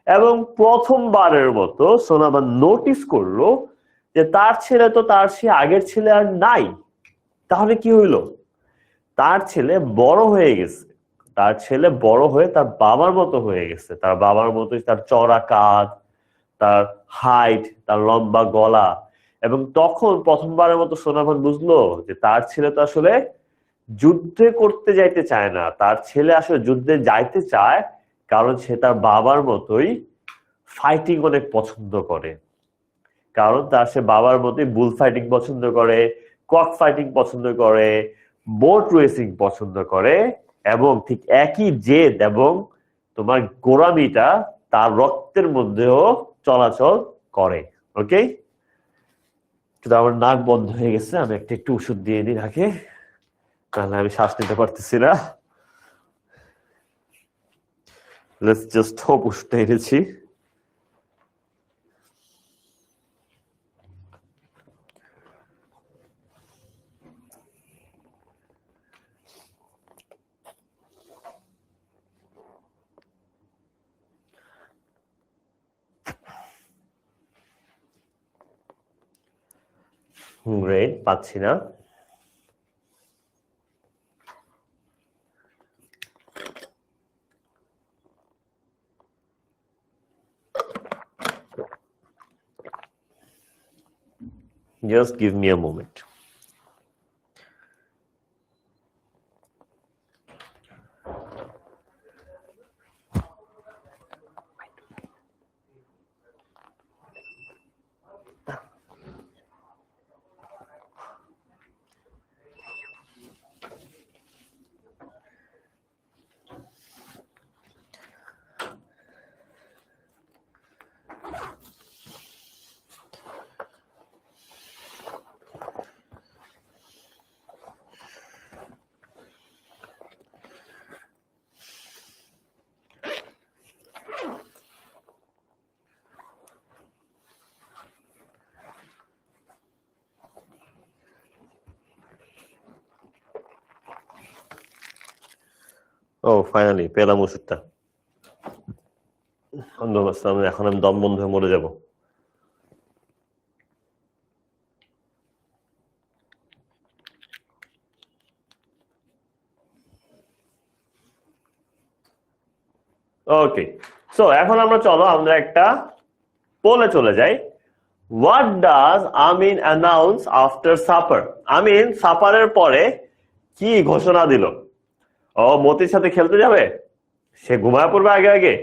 এবং প্রথমবারের মতো সোনাভান নোটিস করলো যে তার ছেলে তো তার সে আগের ছেলে আর নাই। তাহলে কি হইলো, তার ছেলে বড় হয়ে গেছে, তার ছেলে বড় হয়ে তার বাবার মতো হয়ে গেছে, তার বাবার মতোই তার চড়া কাঁধ, তার হাইট, তার লম্বা গলা। এবং তখন প্রথমবারের মতো সোনাভান বুঝলো যে তার ছেলে তো আসলে যুদ্ধে করতে যাইতে চায় না, তার ছেলে আসলে যুদ্ধে যাইতে চায় কারণ সে তার বাবার মতোই ফাইটিং অনেক পছন্দ করে। কারণ তার সে বাবার মতোই বুল ফাইটিং পছন্দ করে, কক ফাইটিং পছন্দ করে, বোট রেসিং পছন্দ করে, এবং ঠিক একই জেদ এবং তোমার গোড়ামিটা তার রক্তের মধ্যেও চলাচল করে। ওকে, কিন্তু আমার নাক বন্ধ হয়ে গেছে, আমি একটু ওষুধ দিয়ে দিই নাকে, তাহলে আমি শ্বাস নিতে পারতেছি না। লেটস জাস্ট হোপ ওষুধটা এনেছি। গ্রেট, পাচ্ছি না। Just give me a moment. ও ফাইনালি পেলাম ওষুধটা। এখন আমি দম বন্ধ হয়ে মরে যাব। ওকে, সো এখন আমরা একটা পোলে চলে যাই। What does Amin announce after supper? Amin সাপারের পরে কি ঘোষণা দিল? ও মতির সাথে খেলতে যাবে, সে ঘুমায় পড়বে আগে আগে,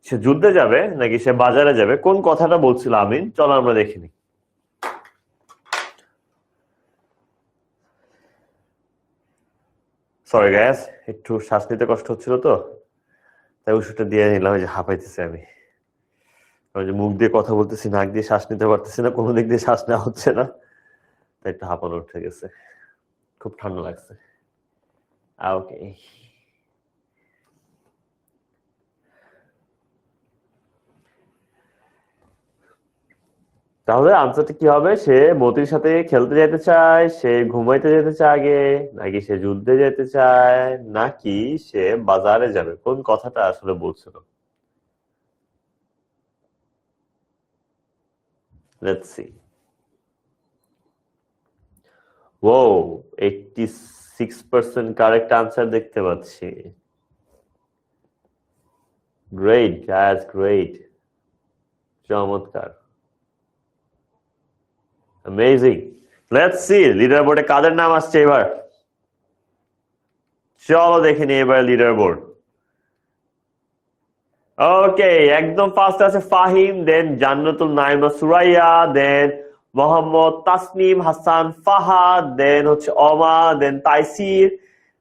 সে যুদ্ধে যাবে, নাকি সে বাজারে যাবে? কোন কথাটা বলছিল আমিন? চলো আমরা দেখিনি। সরি গ্যাস, একটু শ্বাস নিতে কষ্ট হচ্ছিল তো, তাই ওষুধটা দিয়ে নিলাম। যে হাঁপাইতেছি আমি, যে মুখ দিয়ে কথা বলতেছি, নাক দিয়ে শ্বাস নিতে পারতেছি না, কোনো দিক দিয়ে শ্বাস নেওয়া হচ্ছে না, তাই একটু হাঁপানো উঠে গেছে, খুব ঠান্ডা লাগছে। ওকে, তাহলে আনসারটা কি হবে? সে মতির সাথে খেলতে যেতে চায়, সে ঘুমাইতে যেতে চায় আগে, নাকি সে যুদ্ধে যেতে চায়, নাকি সে বাজারে যাবে? কোন কথাটা আসলে বলছিল? Let's see. ও 86% কারেক্ট আনসার দেখতে পাচ্ছি। গ্রেট গাইস, গ্রেট, চমৎকার, অ্যামেজিং। লেটস সি লিডার বোর্ডে কাদের নাম আসছে এবার। চলো দেখিনি এবার লিডার বোর্ড। ওকে, একদম ফার্স্ট আছে ফাহিম, দেন জান্নাতুল নাইমা সুরাইয়া, দেন মোহাম্মদ তাসনিম হাসান ফাহাদ, দেন হচ্ছে অমা, দেন তাইসির,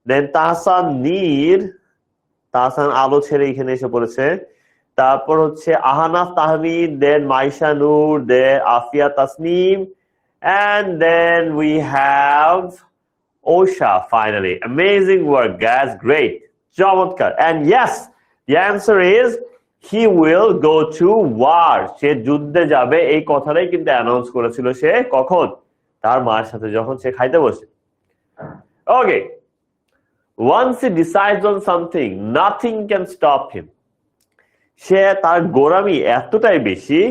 দেন তাহসান নীর, তাহসান আলো ছেড়ে এখানে এসে পড়েছে। তারপর হচ্ছে আহানাফ তাহমিদ, দেন মাইশা নূর, দেন Afia Tasnim, and then we have Osha finally. Amazing work guys, great, চমৎকার। And yes, the answer is he will go to war. সে যুদ্ধে যাবে, এই কথাটাই কিন্তু অ্যানাউন্স করেছিল সে কখন? তার মায়ের সাথে যখন সে খাইতে বসে। ওকে, once he decides on something, nothing can stop him. সে তার গোরামি এতটাই বেশি,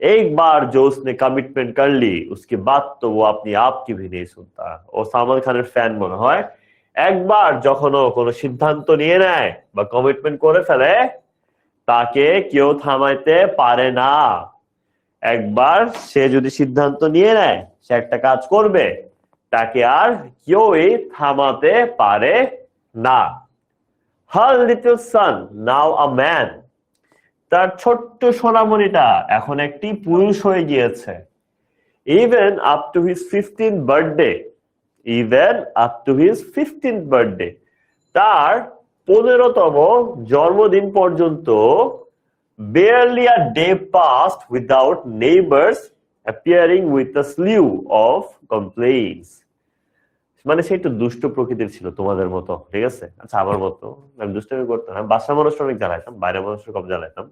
एक बार जो उसने कमिटमेंट कर ली उसके बाद तो वो अपनी आप की भी नहीं सुनता। ও সালমান খানের ফ্যান মনে হয়। একবার যখন ও কোনো সিদ্ধান্ত নিয়ে নেয় বা কমিটমেন্ট করে ফেলে, তাকে কেউ থামাইতে পারে না। একবার সে যদি সিদ্ধান্ত নিয়ে নেয় সে একটা কাজ করবে, তাকে আর কেউই থামাতে পারে না। Her little son, now a man. তার ছোট্ট সোনামণিটা এখন একটি পুরুষ হয়ে গিয়েছে। Even up to his 15th birthday, even up to his 15th birthday, তার 15তম জন্মদিন পর্যন্ত barely a day passed without neighbors appearing with a slew of complaints. মানে সে একটু দুষ্ট প্রকৃতির ছিল তোমাদের মতো, ঠিক আছে? আচ্ছা, আমার মতো আমি দুষ্টমি করতাম না, বাসার মানুষটা অনেক জ্বালাইতাম, বাইরের মানুষটা কম জ্বালাইতাম।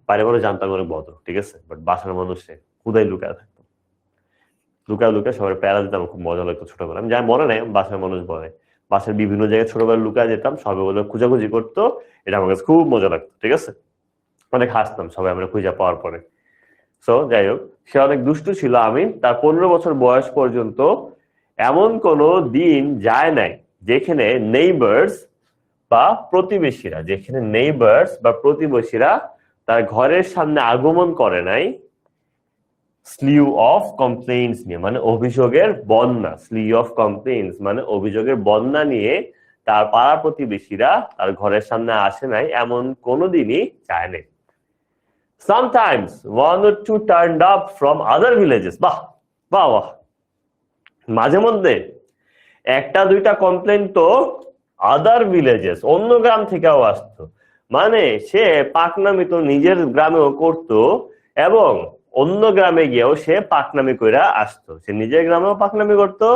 বাইরের মানুষ জানতাম অনেক ভদ্র, ঠিক আছে, বাট বাসার মানুষে খুদাই লুকায় থাকতো, লুকায় লুকায় সবার প্যারা দিতাম, খুব মজা লাগতো ছোটবেলা। আমি যাই মনে নাই, বাসার মানুষ বলে বাসার বিভিন্ন জায়গায় ছোটবেলা লুকায় যেতাম, সবাই বলে খোঁজাখুঁজি করতো, এটা আমার কাছে খুব মজা লাগতো, ঠিক আছে, অনেক হাসতাম সবাই আমরা খুঁজে পাওয়ার পরে। সো যাই হোক, সে অনেক দুষ্টু ছিল। আমি তার 15 বছর বয়স পর্যন্ত এমন কোনো দিন যায় নাই যেখানে নেইবার্স বা প্রতিবেশীরা, যেখানে নেইবার্স বা প্রতিবেশীরা তার ঘরের সামনে আগমন করে নাই স্লিউ অফ কমপ্লেইন্টস নিয়ে, মানে অভিযোগের বন্যা। স্লিউ অফ কমপ্লেইন্টস মানে অভিযোগের বন্যা নিয়ে তার পাড়া প্রতিবেশীরা তার ঘরের সামনে আসে নাই, এমন কোনোদিনই যায় নাই। Sometimes one or two turned up from other villages. বাহ বাহ বাহ, মাঝে মধ্যে একটা দুইটা কমপ্লেন তো আদার ভিলেজেস, অন্য গ্রাম থেকেও আসতো। মানে সে পাকনামি তো নিজের গ্রামেও করতো এবং অন্য গ্রামে গিয়েও সে পাকনামি করে আসতো। সে নিজের গ্রামেও পাকনামি করতো,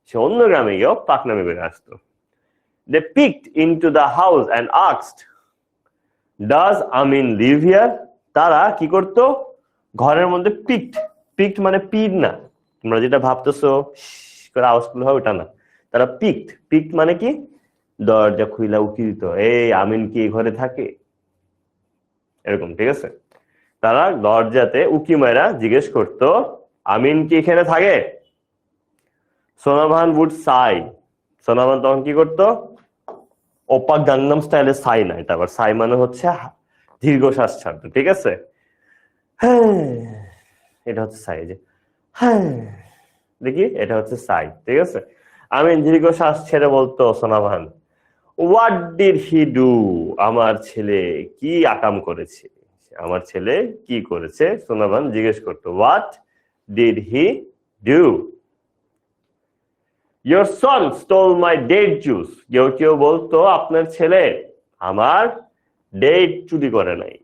সে অন্য গ্রামে গিয়েও পাকনামি করে আসতো। They peeked into the house and asked, "Does Amin live here?" তারা কি করতো, ঘরের মধ্যে পিকড, পিকড মানে পিড না, তোমরা যেটা ভাবতেছো করে আওয়াজ করলে হয় ওটা না। তারা পিকড, পিকড মানে কি, দরজা খুইলা উকি দিত, এই আমিন কি ঘরে থাকে, এরকম, ঠিক আছে। তারা দরজাতে উকি মারা জিজ্ঞেস করতো, আমিন কি এখানে থাকে? সোনাভান উড সাই, সোনাভান তখন কি করতো, ওপা গাংনাম স্টাইলে সাই না, এটা আবার সাই মানে হচ্ছে দীর্ঘশ্বাস ছাড়তো, ঠিক আছে। এটা হচ্ছে সাই, যে হ্যাঁ দেখি, এটা হচ্ছে সাই, ঠিক আছে। আমি দীর্ঘশ্বাস ছেড়ে বলতো Sonavan, what did he do, আমার ছেলে কি আকাম করেছে, আমার ছেলে কি করেছে, সোনাভান জিজ্ঞেস করতো, what did he do. Your son stole my date juice. কেউ কেউ বলতো আপনার ছেলে আমার ডেট চুরি করে নাই।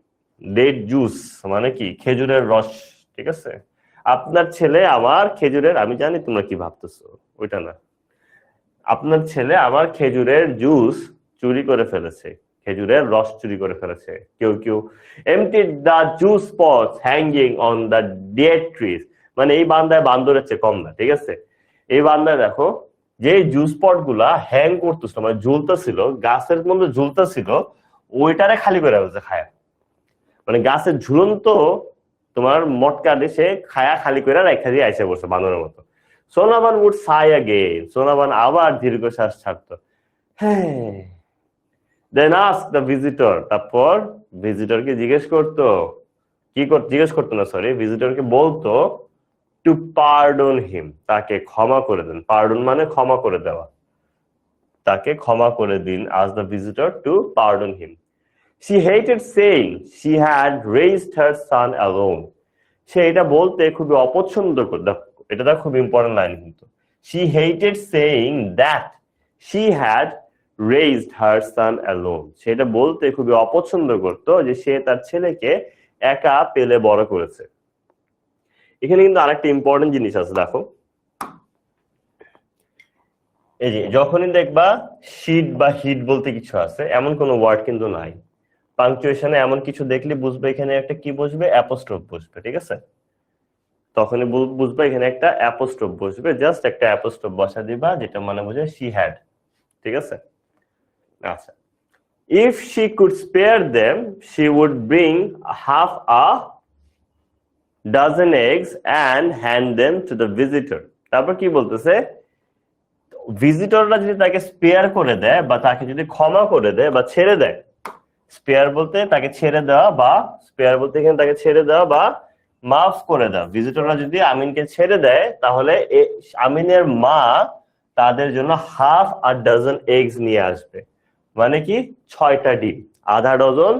ডেট জুস মানে কি, খেজুরের রস, ঠিক আছে। আপনার ছেলে আমার খেজুরের, আমি জানি তোমরা কি ভাবতেছো, ওইটা না। আপনার ছেলে আমার খেজুরের জুস চুরি করে ফেলেছে, খেজুরের রস চুরি করে ফেলেছে। কেউ কেউ emptied the juice pots hanging on the dead trees, মানে এই বান্দায় বান্দরের চেয়ে কম না, ঠিক আছে। এই বান্দায় দেখো যে জুস পট গুলা হ্যাং করতেছিল, মানে ঝুলতেছিল, গাছের মধ্যে ঝুলতেছিল, ওইটারে খালি করে ফেলছে খায়া, মানে গাছের ঝুলন্ত তোমার মটকা দিয়ে সে খায়া খালি করে রেখা দিয়ে আইসে বসে বান্দরের মতো। Sonaban would Sai again, Sonaban আবার দীর্ঘশ্বাস ছাড়তো, হ্যাঁ। দেন আস্ক দ্য ভিজিটর, তারপর ভিজিটরকে জিজ্ঞেস করতো, কি জিজ্ঞেস করতো না, সরি, ভিজিটরকে বলতো টু পার্ডন হিম, তাকে ক্ষমা করে দেন। পার্ডন মানে ক্ষমা করে দেওয়া, তাকে ক্ষমা করে দিন। Ask the visitor to pardon him. She hated saying she had raised her son alone. সে এটা বলতে খুবই অপছন্দ করতো, এটা খুব ইম্পর্টেন্ট লাইন কিন্তু। She hated saying that she had raised her son alone. সেটা বলতে খুবই অপছন্দ করতো যে সে তার ছেলেকে একা পেলে বড় করেছে। এখানে কিন্তু আরেকটা ইম্পর্টেন্ট জিনিস আছে, দেখো, এই যে যখনই দেখবা শীট বা হিট বলতে কিছু আছে, এমন কোনো ওয়ার্ড কিন্তু নাই। পাংচুয়েশনে এমন কিছু দেখলে বুঝবে এখানে একটা কি বসবে, অ্যাপোস্ট্রোফ বসবে, ঠিক আছে। তখনই বুঝবে এখানে একটা অ্যাপোস্ট্রোফ বসবে, জাস্ট একটা অ্যাপোস্ট্রোফ বসা দিবা, যেটা মানে বোঝায় শি হ্যাড, ঠিক আছে। আচ্ছা, if she could spare them she would bring half a dozen eggs and hand them to the visitor. তারপর কি বলতেছে, ভিজিটররা যদি তাকে স্পেয়ার করে দেয় বা তাকে যদি ক্ষমা করে দেয় বা ছেড়ে দেয়, স্পেয়ার বলতে তাকে ছেড়ে দেওয়া, বা স্পেয়ার বলতে এখানে তাকে ছেড়ে দেওয়া বা মাফ করে দেওয়া। ভিজিটররা যদি আমিনকে ছেড়ে দেয় তাহলে আমিনের মা তাদের জন্য হাফ আ ডজন এগস নিয়ে আসবে, মানে কি 6টা ডিম, আধা ডজন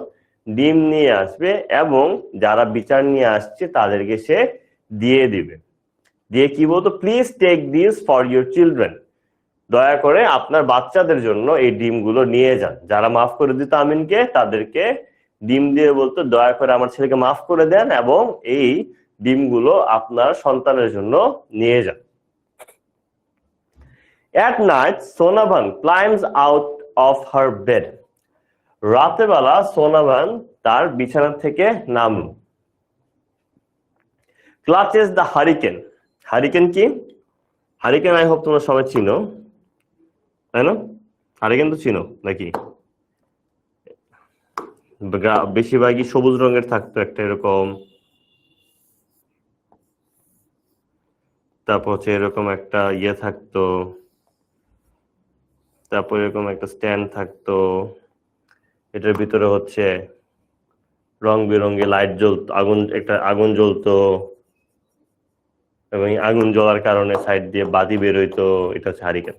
ডিম নিয়ে আসবে, এবং যারা বিচার নিয়ে আসছে তাদেরকে সে দিয়ে দিবে। দিয়ে কি বলতো, please take this for your children, দয়া করে আপনার বাচ্চাদের জন্য এই ডিমগুলো নিয়ে যান। যারা মাফ করে দিত আমিনকে তাদেরকে ডিম দিয়ে বলতো, দয়া করে আমার ছেলেকে মাফ করে দেন এবং এই ডিমগুলো আপনার সন্তানের জন্য নিয়ে যান। At night, Sonavan climbs out of her bed. রাতে বেলা সোনাভান তার বিছানা থেকে নামল। Clutches the hurricane. হারিকেন কি? হারিকেন আই হোপ তোমরা সবাই চিনো, তাই না? হারিকেন তো চিনো নাকি? বেশিরভাগই সবুজ রঙের থাকতো একটা এরকম, তারপর হচ্ছে এরকম একটা ইয়ে থাকতো, তারপর এরকম একটা স্ট্যান্ড থাকতো, এটার ভিতরে হচ্ছে রং বেরঙে লাইট জ্বলতো, আগুন জ্বলতো এবং আগুন জ্বলার কারণে সাইড দিয়ে বাতি বের হইতো। এটা হচ্ছে হারিকেন।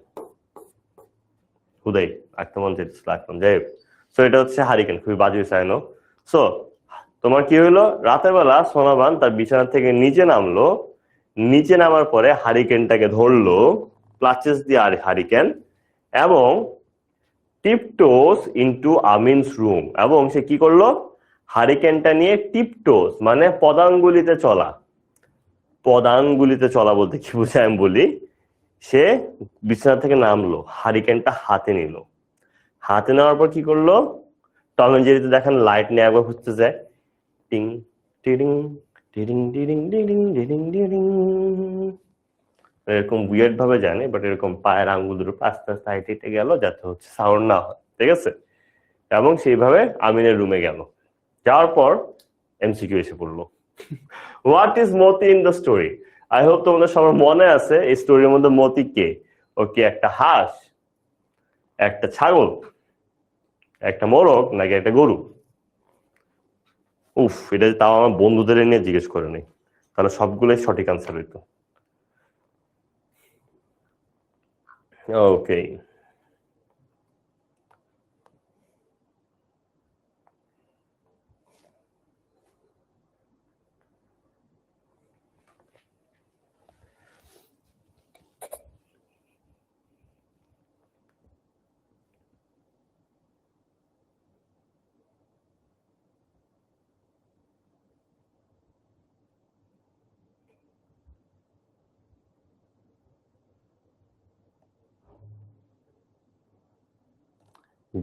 হুদাই আক্রমণ লাগতাম, যাই হোক। সো এটা হচ্ছে হারিকেন, খুবই বাজে চাইনো। সো তোমার কি হইলো, রাতের বেলা সোনাবান তার বিছানা থেকে নিচে নামলো, নিচে নামার পরে হারিকেনটাকে ধরলো, ক্লাচেস দিয়ে হারিকেন, এবং টিপটোস ইনটু আমিনস রুম, এবং সে কি করলো, হারিকেনটা নিয়ে টিপটোস মানে পদাঙ্গুলিতে চলা, পদাঙ্গুলিতে চলা বলতে কি বুঝায় আমি বলি, সে বিছানা থেকে নামলো, হারিকেনটা হাতে নিল, হাতে নেওয়ার পর কি করলো, টম এন্ড জেরিতে দেখেন লাইট নিয়ে একবার খুঁজতে যায়, টিং টিডিং টিডিং টিডিং টিডিং টিডিং টিডিং, এরকম উইয়ার্ড ভাবে জানে, বাট এরকম পায়ের আঙ্গুল দুটো আস্তে আস্তে হাইটে হেঁটে গেল যাতে হচ্ছে সাউন্ড না হয়, ঠিক আছে? এবং সেইভাবে আমিনের রুমে গেল। যাওয়ার পর এমসিকিউ এসে পড়লো, what is Moti in the story? I hope তোমাদের সবার মনে আছে এই স্টোরির মধ্যে মতি কে? ও কি একটা হাঁস, একটা ছাগল, একটা মোরগ, নাকি একটা গরু? উফ, এটা তাও আমার বন্ধুদের নিয়ে জিজ্ঞেস করে নেই, তাহলে সবগুলোই সঠিক আনসার হইতো। ওকে,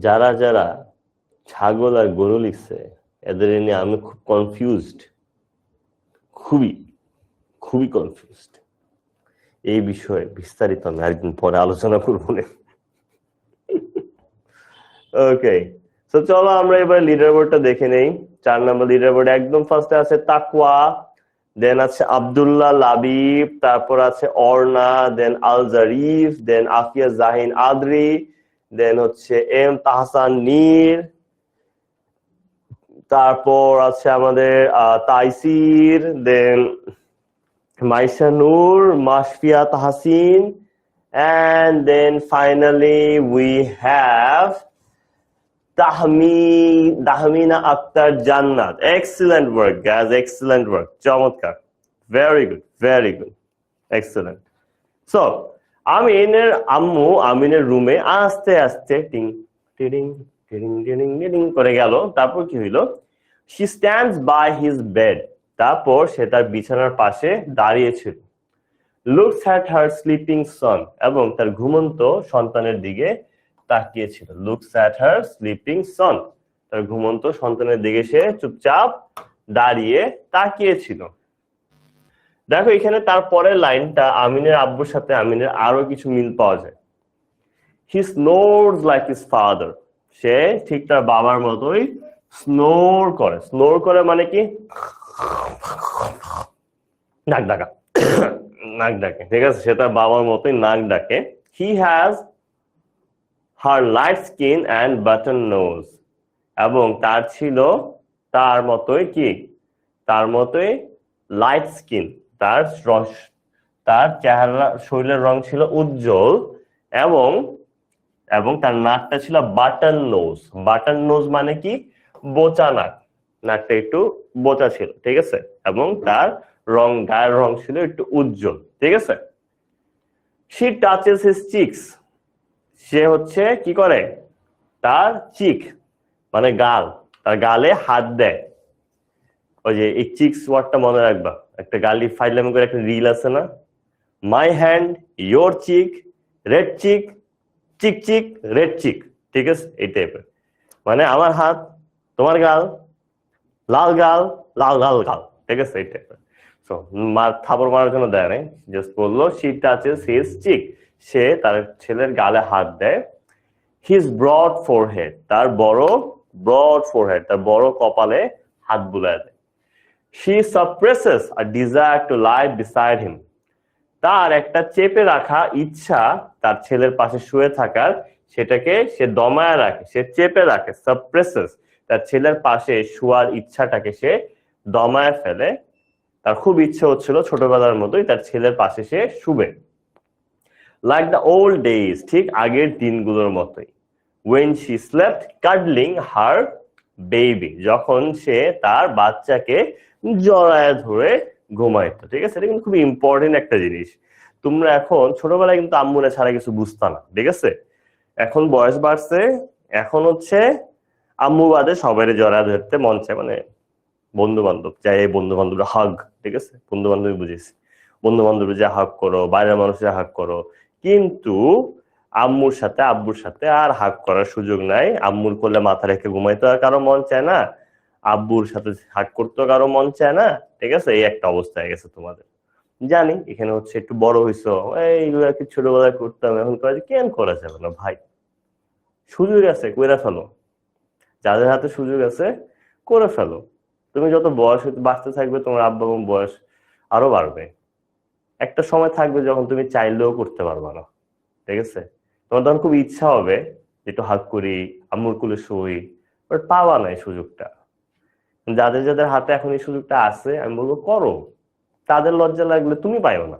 যারা যারা ছাগল আর গরু লিখছে এদের নিয়ে আমি খুব কনফিউজড, খুবই খুবই কনফিউজড। এই বিষয়ে বিস্তারিত আমি আরেকদিন পরে আলোচনা করবো না। ওকে, তো চলো আমরা এবার লিডার বোর্ডটা দেখে নেই। 4 নম্বর লিডার বোর্ড একদম ফার্স্টে আছে তাকওয়া, দেন আছে আব্দুল্লাহ লাবিব, তারপর আছে অর্ণা, দেন আল জারিফ, দেন আফিয়া জাহিন আদরি, দেন হচ্ছে এম তাহসান নীর, তারপর আছে আমাদের তাইসির, দেন মাইশা নূর, মাশফিয়া Tahsin, and then finally we have Tahmina Akter Jannat. Excellent work guys, excellent work, চমৎকার, very good, very good, excellent. So আমিনের আম্মু আমিনের রুমে আস্তে আস্তে টিং টিডিং টিডিং টিডিং টিডিং করে গেল। তারপর কি হইলো, she stands by his bed, তারপর সে তার বিছানার পাশে দাঁড়িয়েছিল। Looks at her sleeping son, এবং তার ঘুমন্ত সন্তানের দিকে তাকিয়েছিল। Looks at her sleeping son, তার ঘুমন্ত সন্তানের দিকে সে চুপচাপ দাঁড়িয়ে তাকিয়েছিল। দেখো এখানে তারপরের লাইনটা আমিনের আব্বুর সাথে আমিনের আরো কিছু মিল পাওয়া যায়। হি স্নোরস লাইক হিজ ফাদার, সে ঠিক তার বাবার মতোই স্নোর করে। স্নোর করে মানে কি, নাক ডাকা, নাক ডাকে, ঠিক আছে? সে তার বাবার মতোই নাক ডাকে। He has her light skin and button nose, এবং তার ছিল তার মতোই কি, তার মতোই লাইট স্কিন, তার চেহারা শরীরের রং ছিল উজ্জ্বল, এবং এবং তার নাকটা ছিল বাটন নোজ। বাটন নোজ মানে কি, বোচা নাক, নাকটা একটু বোচা ছিল, ঠিক আছে? এবং তার গায়ের রং ছিল একটু উজ্জ্বল। ঠিক আছে। she touches his cheeks, সে হচ্ছে কি করে, তার চিক মানে গাল, তার গালে হাত দেয়। ওই যে এই চিক্স ওয়ার্ডটা মনে রাখবা, একটা গালি ফাইলাম করে একটা রিল আছে না, my hand your cheek, red cheek, cheek cheek red cheek, ঠিক আছে, এই টাইপের। মানে আমার হাত তোমার গাল, লাল গাল, লাল লাল গাল, ঠিক আছে, এই টাইপের। সো থাপড় মারার জন্য দেয় নাই, জাস্ট বললো she touches his cheek, সে তার ছেলের গালে হাত দেয়। his broad forehead, তার বড় broad forehead, তার বড় কপালে হাত বুলায় দেয়। she suppresses a desire to lie beside him, তার একটা চেপে রাখা ইচ্ছা তার ছেলের পাশে শুয়ে থাকার, সেটাকে সে দমায় রাখে, সে চেপে রাখে, সাপ্রেসেস, তার ছেলের পাশে শোয়ার ইচ্ছাটাকে সে দমায় ফেলে। তার খুব ইচ্ছে হচ্ছিল ছোটবেলার মতোই তার ছেলের পাশে সে শুবে, লাইক দ্য ওল্ড ডেজ, ঠিক আগের দিনগুলোর মতোই। when she slept cuddling her baby, যখন সে তার বাচ্চাকে জড়ায় ধরে ঘুমাইতো, ঠিক আছে। এটা কিন্তু খুব ইম্পর্টেন্ট একটা জিনিস। তোমরা এখন ছোটবেলায় কিন্তু আম্মুরে ছাড়া কিছু বুঝতা না, ঠিক আছে। এখন বয়স বাড়ছে, এখন হচ্ছে আম্মু বাদে সবাই জড়ায় ধরতে মন চায়, মানে বন্ধু বান্ধব যাই, এই বন্ধু বান্ধবরা হাগ, ঠিক আছে, বন্ধু বান্ধবী বুঝেছি, বন্ধু বান্ধব যা হাগ করো, বাইরের মানুষের হাগ করো, কিন্তু আম্মুর সাথে আব্বুর সাথে আর হাগ করার সুযোগ নাই। আম্মুর কোলে মাথা রেখে ঘুমাইতে আর কারো মন চায় না, আব্বুর সাথে হাগ করতে কারো মন চায় না, ঠিক আছে, এই একটা অবস্থা হয়ে গেছে তোমাদের। জানি এখানে হচ্ছে একটু বড় হইছো, এইগুলো আর কি ছোটবেলায় করতাম, এখন তো কেন করা যাবে না ভাই, সুযোগ আছে কইরা ফেলো, যাদের হাতে সুযোগ আছে করে ফেলো। তুমি যত বয়স বাড়তে থাকবে তোমার আব্বা আম্মুর বয়স আরো বাড়বে, একটা সময় থাকবে যখন তুমি চাইলেও করতে পারবা না, ঠিক আছে। তোমার তখন খুব ইচ্ছা হবে একটু হাত করি, আম্মুর কোলে শুই, বাট পাওয়া নাই সুযোগটা। যাদের যাদের হাতে এখন এই সুযোগটা আছে আমি বলবো করো, তাদের লজ্জা লাগলে তুমি পাইও না,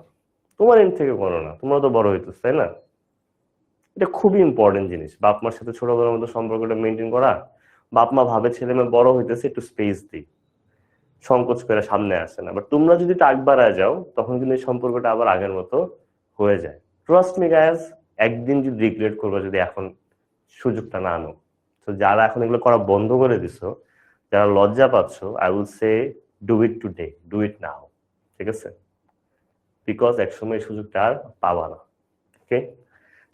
তোমার এন্ড থেকে করো না, তোমরা তো বড় হইতেছ, তাই না। এটা খুবই ইম্পর্টেন্ট জিনিস, বাপ মার সাথে ছোটবেলার মতো সম্পর্কটা মেনটেন করা। বাপ মা ভাবে ছেলে মেয়ে বড় হইতেছে, একটু স্পেস দিই, সংকোচ করে সামনে আসে না, বাট তোমরা যদি টাক বাড়ায় যাও তখন কিন্তু এই সম্পর্কটা আবার আগের মতো হয়ে যায়। ট্রাস্ট মি গাইস, একদিন যদি রিগ্রেট করবো যদি এখন সুযোগটা না আনো। তো যারা এখন এগুলো করা বন্ধ করে দিছো, যারা লজ্জা পাচ্ছ, I will say do it today, do it now, ঠিক আছে, বিকজ একসময় এই সুযোগটা আর পাবা না। ওকে,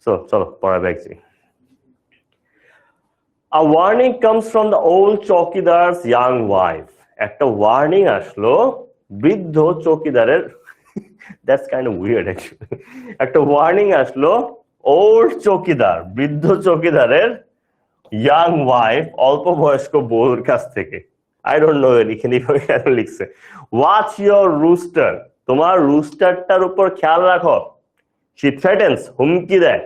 সো চলো পড়া দেখছি। A warning comes from the old chowkidar's young wife, একটা ওয়ার্নিং আসলো বৃদ্ধ চৌকিদারের, that's kind of weird actually, একটা ওয়ার্নিং আসলো ওল্ড চৌকিদার, বৃদ্ধ চৌকিদারের ইয়াং ওয়াইফ, অল্প বয়স্ক বউর কাছ থেকে। আই ডোন্ট নো এখানে কেন লিখছে, ওয়াচ ইয়োর রুস্টার, তোমার রুস্টারটার উপর খেয়াল রাখো। শি থ্রেটেন্স, হুমকি দেয়।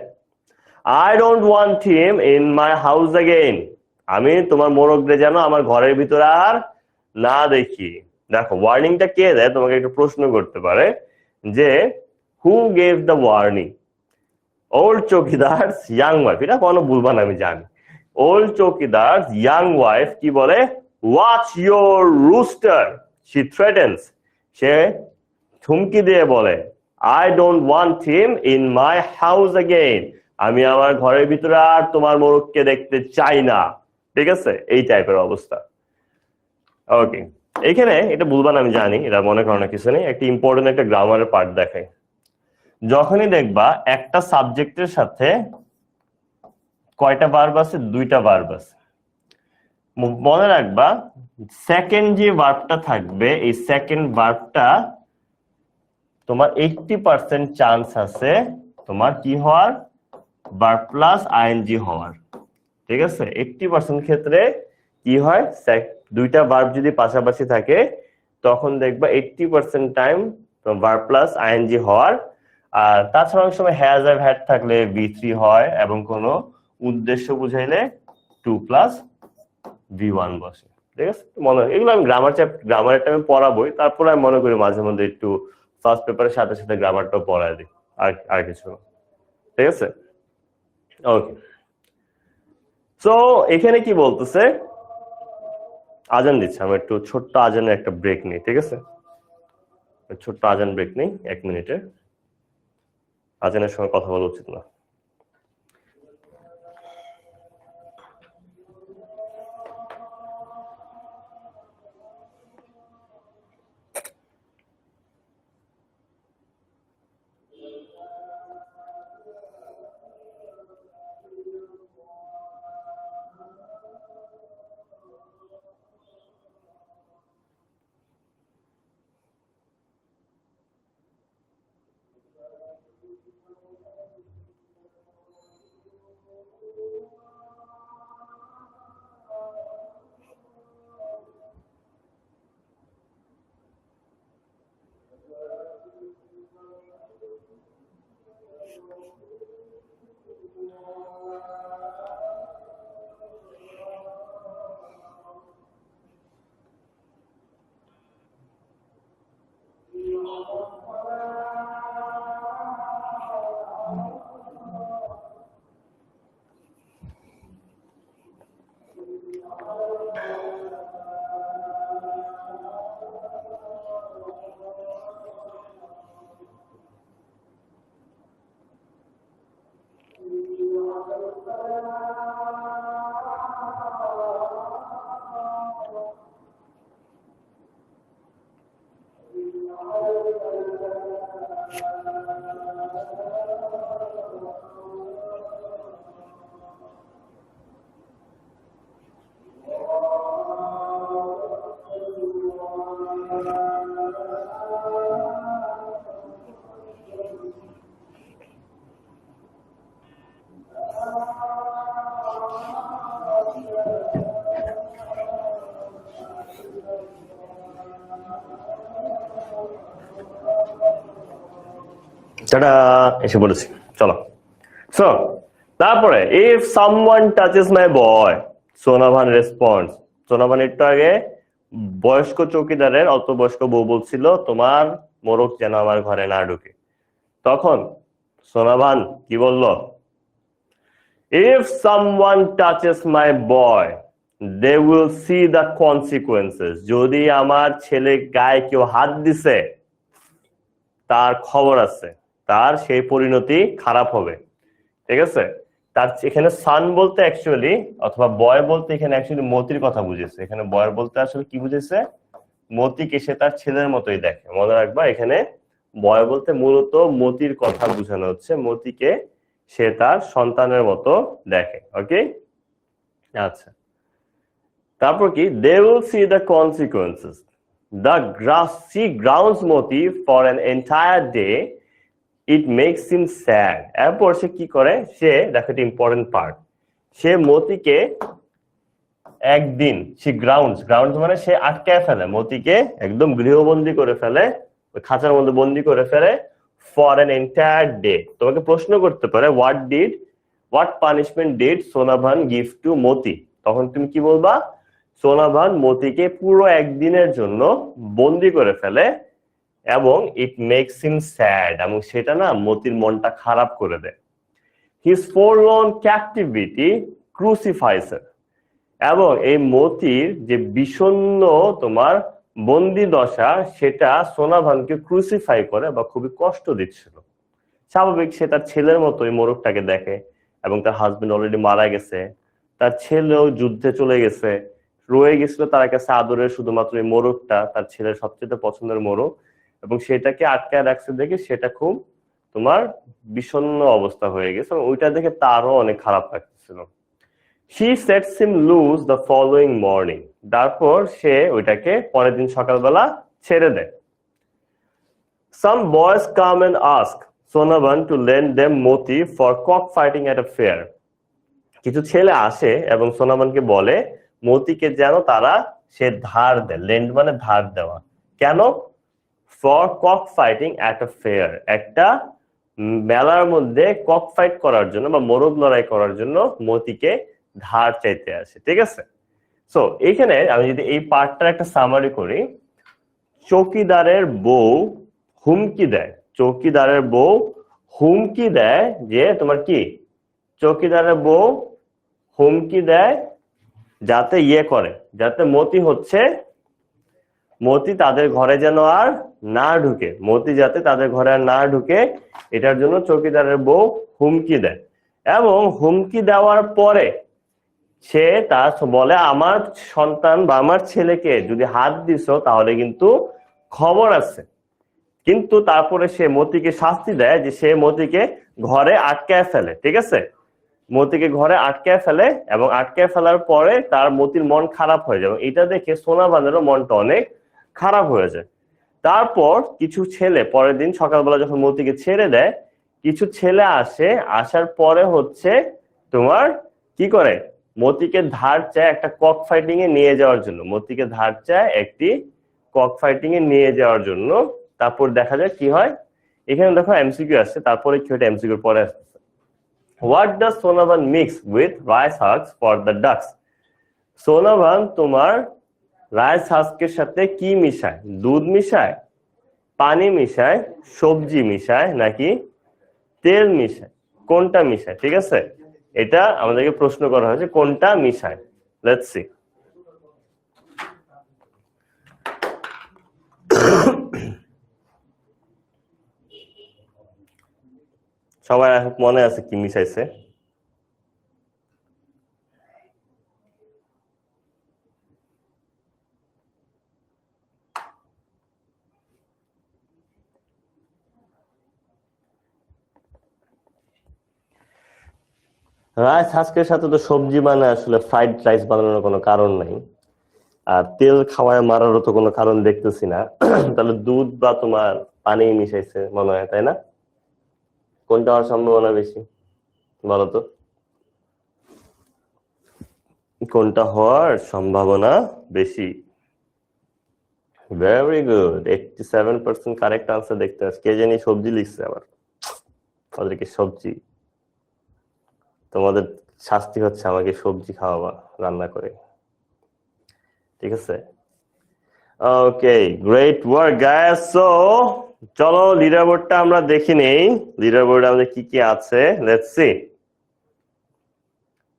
I don't want him in my house again, আমি তোমার মোরগরে যেন আমার ঘরের ভিতরে আর না দেখি। দেখো ওয়ার্নিংটা কে দেয়, তোমাকে একটু প্রশ্ন করতে পারে যে who gave the warning, old চৌকিদার ইয়াং ওয়াইফ, এটা কোনো ভুলবা না আমি জানি। ওল্ড চৌকিদার ইয়াং ওয়াইফ কি বলে, watch your rooster, she threatens, সে হুমকি দিয়ে বলে, I don't want him in my house again, আমি আমার ঘরের ভিতরে আর তোমার মোরগকে দেখতে চাই না, ঠিক আছে, এই টাইপের অবস্থা। ওকে, এখানে এটা ভুলবা না আমি জানি, এটা মনে করো না কিছু নেই, একটা ইম্পর্টেন্ট একটা গ্রামারের পার্ট দেখাই। যখনই দেখবা একটা সাবজেক্টের সাথে কয়টা ভার্ব আছে, দুইটা ভার্ব আছে, মনে রাখবা সেকেন্ড যে ভার্বটা থাকবে, এই সেকেন্ড ভার্বটা তোমার 80% চান্স আছে তোমার কি হওয়ার, ভার্ব প্লাস আইএনজি হওয়ার, ঠিক আছে। 80% ক্ষেত্রে কি হয়, দুইটা ভার্ব যদি পাশাপাশি থাকে তখন দেখবা 80% টাইম ভার্ব প্লাস আইএনজি হওয়ার। আর তাছাড়া অনেক সময় হ্যাজ আর হ্যাড থাকলে V3 হয়, এবং কোনো উদ্দেশ্য বুঝাইলে 2 প্লাস V1 বসে, ঠিক আছে। মনে হয় এগুলো আমি গ্রামারের টাইমে পড়াবোই, তারপরে আমি মনে করি মাঝে মধ্যে একটু ফার্স্ট পেপারের সাথে সাথে গ্রামারটাও পড়ায় দিই, আর কিছু, ঠিক আছে। ওকে, সো এখানে কি বলতেছে, আজান দিচ্ছে, আমি একটু ছোট্ট আজানের একটা ব্রেক নিই, ঠিক আছে, ছোট্ট আজান ব্রেক নেই 1 মিনিটে। আজানের সময় কথা বলা উচিত না। টাটা, এসে বলেছি, চলো। সো তারপরে if someone touches my boy, Sonavan response. Sonavan একটু আগে বয়স্ক চৌকিদারের অল্প বয়স্ক বউ বলছিল তোমার মোরগ যেন আমার ঘরে না ঢুকে। তখন সোনাভান কি বলল? If someone touches my boy they will see the consequences. যদি আমার ছেলে গায়ে কেউ হাত দিছে তার খবর আছে, তার সেই পরিণতি খারাপ হবে। ঠিক আছে, তার এখানে সান বলতে অ্যাকচুয়ালি অথবা বয় বলতে এখানে অ্যাকচুয়ালি মতির কথা বুঝেছে। এখানে বয় বলতে আসলে কি বুঝেছে? মতিকে সে তার ছেলের মতোই দেখে। মনে রাখবা এখানে বয় বলতে মূলত মতির কথা বোঝানো হচ্ছে, মতিকে সে তার সন্তানের মতো দেখে। ওকে, আচ্ছা। তারপর কি? They will see the consequences. The sea grounds Moti for an entire day, it makes him sad. এরপর সে কি করে? সে, দেখো এটা ইম্পর্টেন্ট পার্ট, সে মতিকে একদিন, সে গ্রাউন্ডস মানে সে আটকায় ফেলে, মতিকে একদম গৃহবন্দী করে ফেলে, ওই খাঁচার মধ্যে বন্দী করে ফেলে ফর অ্যান এন্টায়ার ডে। তোমাকে প্রশ্ন করতে পারে what punishment did Sonavan give to Moti? তখন তুমি কি বলবা? সোনাভান মতিকে পুরো একদিনের জন্য বন্দী করে ফেলে এবং ইট মেক্স হিম স্যাড, এবং সেটা না মতির মনটা খারাপ করে দেয়। হিজ ফরলর্ন ক্যাপটিভিটি ক্রুসিফাইস হিম। এবং এই মতির যে বিষণ্ণ তোমার বন্দি দশা, সেটা সোনাভানকে ক্রুসিফাই করে বা খুবই কষ্ট দিচ্ছিল। স্বাভাবিক, সে তার ছেলের মতো এই মোরগটাকে দেখে, এবং তার হাজবেন্ড অলরেডি মারা গেছে, তার ছেলেও যুদ্ধে চলে গেছে, রয়ে গেছিল তার কাছে আদরের শুধুমাত্র এই মোরগটা, তার ছেলের সবচেয়ে পছন্দের মোরগ, এবং সেটাকে আটকায় রাখছে দেখে সেটা খুব তোমার বিষণ্ণ অবস্থা হয়ে গেছে, এবং ওইটা দেখে তারও অনেক খারাপ লাগতেছিল। She sets him loose the following morning. তারপর সে ওইটাকে পরের দিন সকালবেলা ছেড়ে দেয়। Some boys come and ask Sonavan to lend them moti for cockfighting at a fair. কিছু ছেলে আসে এবং সোনাভানকে বলে মতিকে যেন তারা সে ধার দেয়। লেন্ড মানে ধার দেওয়া। কেন? For cock fighting at a fair, একটা মেলার মধ্যে কক ফাইট করার জন্য বা মোরগ লড়াই করার জন্য মতিকে ধার চাইতে আসে। ঠিক আছে, সো এইখানে আমি যদি এই পার্টটার একটা সামারি করি, চৌকিদারের বউ হুমকি দেয়, চৌকিদারের বউ হুমকি দেয় যে তোমার কি, চৌকিদারের বউ হুমকি দেয় যাতে ইয়ে করে, যাতে মতি হচ্ছে মতি তাদের ঘরে যেন আর না ঢুকে, মতি যাতে তাদের ঘরে আর না ঢুকে এটার জন্য চৌকিদারের বউ হুমকি দেয়, এবং হুমকি দেওয়ার পরে সে তার বলে আমার সন্তান বা আমার ছেলেকে যদি হাত দিছো তাহলে কিন্তু খবর আছে। কিন্তু তারপরে সে মতিকে শাস্তি দেয় যে সে মতিকে ঘরে আটকায় ফেলে, ঠিক আছে, মতিকে ঘরে আটকায় ফেলে এবং আটকায় ফেলার পরে তার মতির মন খারাপ হয়ে যায়, এবং এটা দেখে সোনাবানেরও মনটা অনেক খারাপ হয়ে যায়। তারপর কিছু ছেলে পরের দিন সকালবেলা যখন মতিকে ছেড়ে দেয়, কিছু ছেলে আসে, আসার পরে হচ্ছে তোমার কি করে মতিকে ধার চায় একটা কক ফাইটিং এ নিয়ে যাওয়ার জন্য, মতিকে ধার চায় একটি কক ফাইটিং এ নিয়ে যাওয়ার জন্য। তারপর দেখা যায় কি হয়, এখানে দেখো এমসিকিউ আসছে, তারপরে কি হয় এমসিকিউর পরে আসছে। What does Sonavan mix with rice husks for the ducks? Sonavan তোমার রাইস হাস্কের সাথে কি মিশায়? দুধ মিশায়, পানি মিশায়, সবজি মিশায়, নাকি তেল মিশায়? কোনটা মিশায়? ঠিক আছে, এটা আমাদেরকে প্রশ্ন করা হয়েছে কোনটা মিশায়। Let's see. সবাই মনে আছে কি মিশাইছে? রাইস হাস্কের সাথে তো সবজি বানায়, আসলে ফ্রাইড রাইস বানানোর কোনো কারণ নাই, আর তেল খাওয়ায় মারারও তো কোনো কারণ দেখতেছি না। তাহলে দুধ বা তোমার পানি মিশাইছে মনে হয়, তাই না? কোনটা হওয়ার সম্ভাবনা বেশি বলো তো? কোনটা হওয়ার সম্ভাবনা বেশি? ভেরি গুড, 87% কারেক্ট আনসার দেখতে পাচ্ছি। কে জানি সবজি লিখছে আবার, ওদেরকে সবজি, তোমাদের শাস্তি হচ্ছে আমাকে সবজি খাওয়াবা রান্না করে, ঠিক আছে? ওকে, গ্রেট ওয়ার্ক গাইস। সো চলো লিডার বোর্ডটা আমরা দেখি নেই, লিডার বোর্ডে আমাদের কি কি আছে, লেটস সি।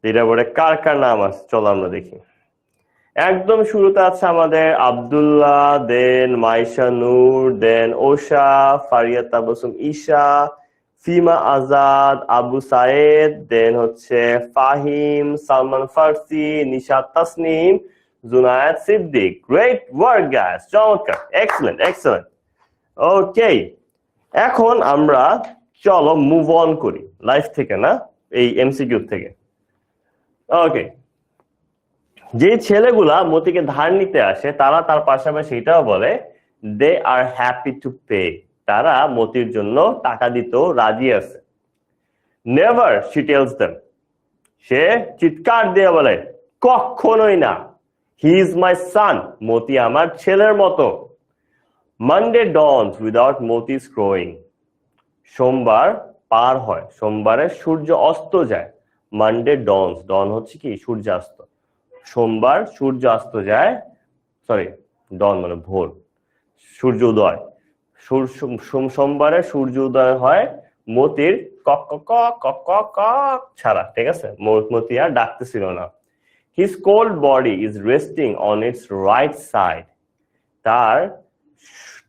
লিডার বোর্ডে কার কার নাম আছে চলো আমরা দেখি। একদম শুরুতে আছে আমাদের আব্দুল্লাহ, দেন মাইশা নূর, দেন ওশা, ফারিয়া তাবাসুম ঈশা, ফিমা আজাদ, আবু সায়েদ, দেন হচ্ছে Fahim, Salman Farsi, Nishat Tasnim, Junaid Siddique. Great work guys, চমৎকার, এক্সেলেন্ট এক্সেলেন্ট। ওকে, এখন আমরা চলো মুভ অন করি লাইফ থেকে, না এই এমসিকিউ থেকে। ওকে, যে ছেলেগুলা মতিকে ধার নিতে আসে তারা তার পাশাপাশি এটাও বলে দে আর হ্যাপি টু পে, তারা মতির জন্য টাকা দিতেও রাজি আছে। নেভার শি টেলস দেম, সে চিৎকার দিয়ে বলে কখনোই না, হি ইজ মাই সান, মতি আমার ছেলের মতো। মানডে ডনস উইদাউট মতিস ক্রোয়িং, সোমবার পার হয়, সোমবারে সূর্য অস্ত যায়। মানডে ডনস, ডন হচ্ছে কি সূর্যাস্ত, সোমবার সূর্য অস্ত যায়, সরি ডন মানে ভোর, সূর্য উদয়, সোমবারে সূর্য উদয় হয় মতির কক কক কক কক কক ছাড়া, ঠিক আছে, মতি আর ডাকতেছিল না। His cold body is resting on its right side, তার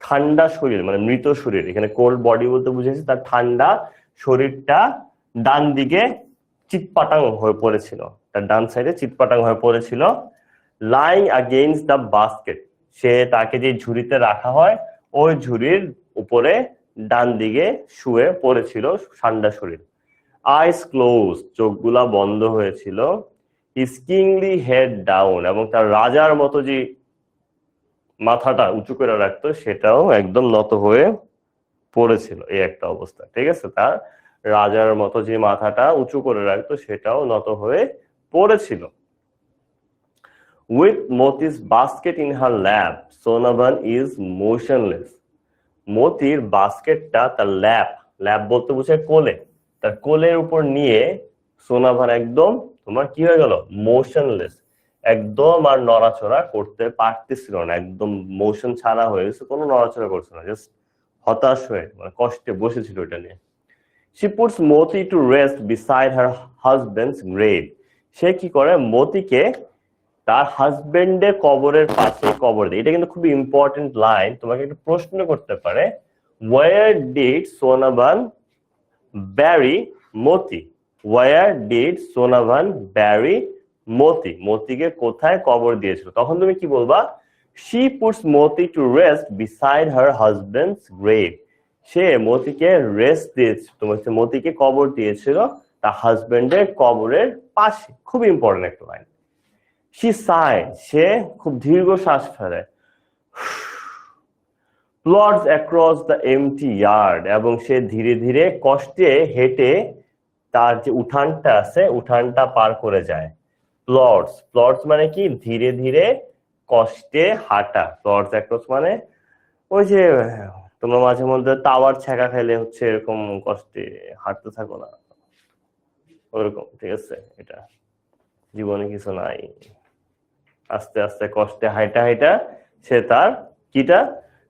ঠান্ডা শরীর মানে মৃত শরীর, এখানে কোল্ড বডি বলতে বুঝেছি তার ঠান্ডা শরীরটা ডান দিকে চিৎপাটাং হয়ে পড়েছিল, তার ডান সাইডে চিৎপাটাং হয়ে পড়েছিল। লাইং আগেইনস্ট দ্য বাস্কেট, সে তাকে যে ঝুড়িতে রাখা হয় ওই ঝুড়ির উপরে ডান দিকে শুয়ে পড়েছিল ঠান্ডা শরীর। আইস ক্লোজ, চোখগুলা বন্ধ হয়েছিল। হিজ কিংলি হেড ডাউন, এবং তার রাজার মতো যে মাথাটা উঁচু করে রাখতো সেটাও একদম নত হয়ে পড়েছিল, এই একটা অবস্থা, ঠিক আছে, তার রাজার মতো যে মাথাটা উঁচু করে রাখতো সেটাও নত হয়ে পড়েছিল। With মতিস basket in her lap, Sonavan is motionless, মতির বাস্কেটটা তার ল্যাপ, ল্যাপ বলতে বোঝায় কোলে, তার কোলের উপর নিয়ে সোনাভান একদম তোমার কি হয়ে গেল, মোশনলেস, একদম আর নড়াচড়া করতে পারতেছিল না, একদম মোশন ছাড়া হয়ে গেছে, কোনো নড়াচড়া করছে না, জাস্ট হতাশ হয়ে মানে কষ্টে বসেছিল এটা নিয়ে। She puts Moti to rest beside her husband's grave, সে কি করে মতিকে তার হাজবেন্ডের কবরের পাশে কবর দেয়। এটা কিন্তু খুব ইম্পর্টেন্ট লাইন, তোমাকে একটা প্রশ্ন করতে পারে, where did Sonavan bury Moti? where did Sonavan bury মতি? মতিকে কোথায় কবর দিয়েছিল? তখন তুমি কি বলবা? she puts Moti to rest beside her husband's grave. সে মতিকে রেস্ট দিয়েছে, তোমার মতিকে কবর দিয়েছিল তার হাজবেন্ডের কবরের পাশে। খুব ইম্পর্টেন্ট একটা লাইন। she sighed, সে খুব দীর্ঘ শ্বাস ফেলে, plods across the empty yard, এবং সে ধীরে ধীরে কষ্টে হেঁটে তার যে উঠানটা আছে উঠানটা পার করে যায়। প্লটস মানে কি? ধীরে ধীরে কষ্টে হাঁটা। প্লটস অ্যাক্রস মানে ওই যে তোমরা মাঝে মধ্যে তাওয়ার ছ্যাঁকা খেলে হচ্ছে এরকম কষ্টে হাঁটতে থাকো না, ওরকম। ঠিক আছে, এটা জীবনে কিছু নাই, আস্তে আস্তে কষ্টে হাইটা হাইটা সে তার কিটা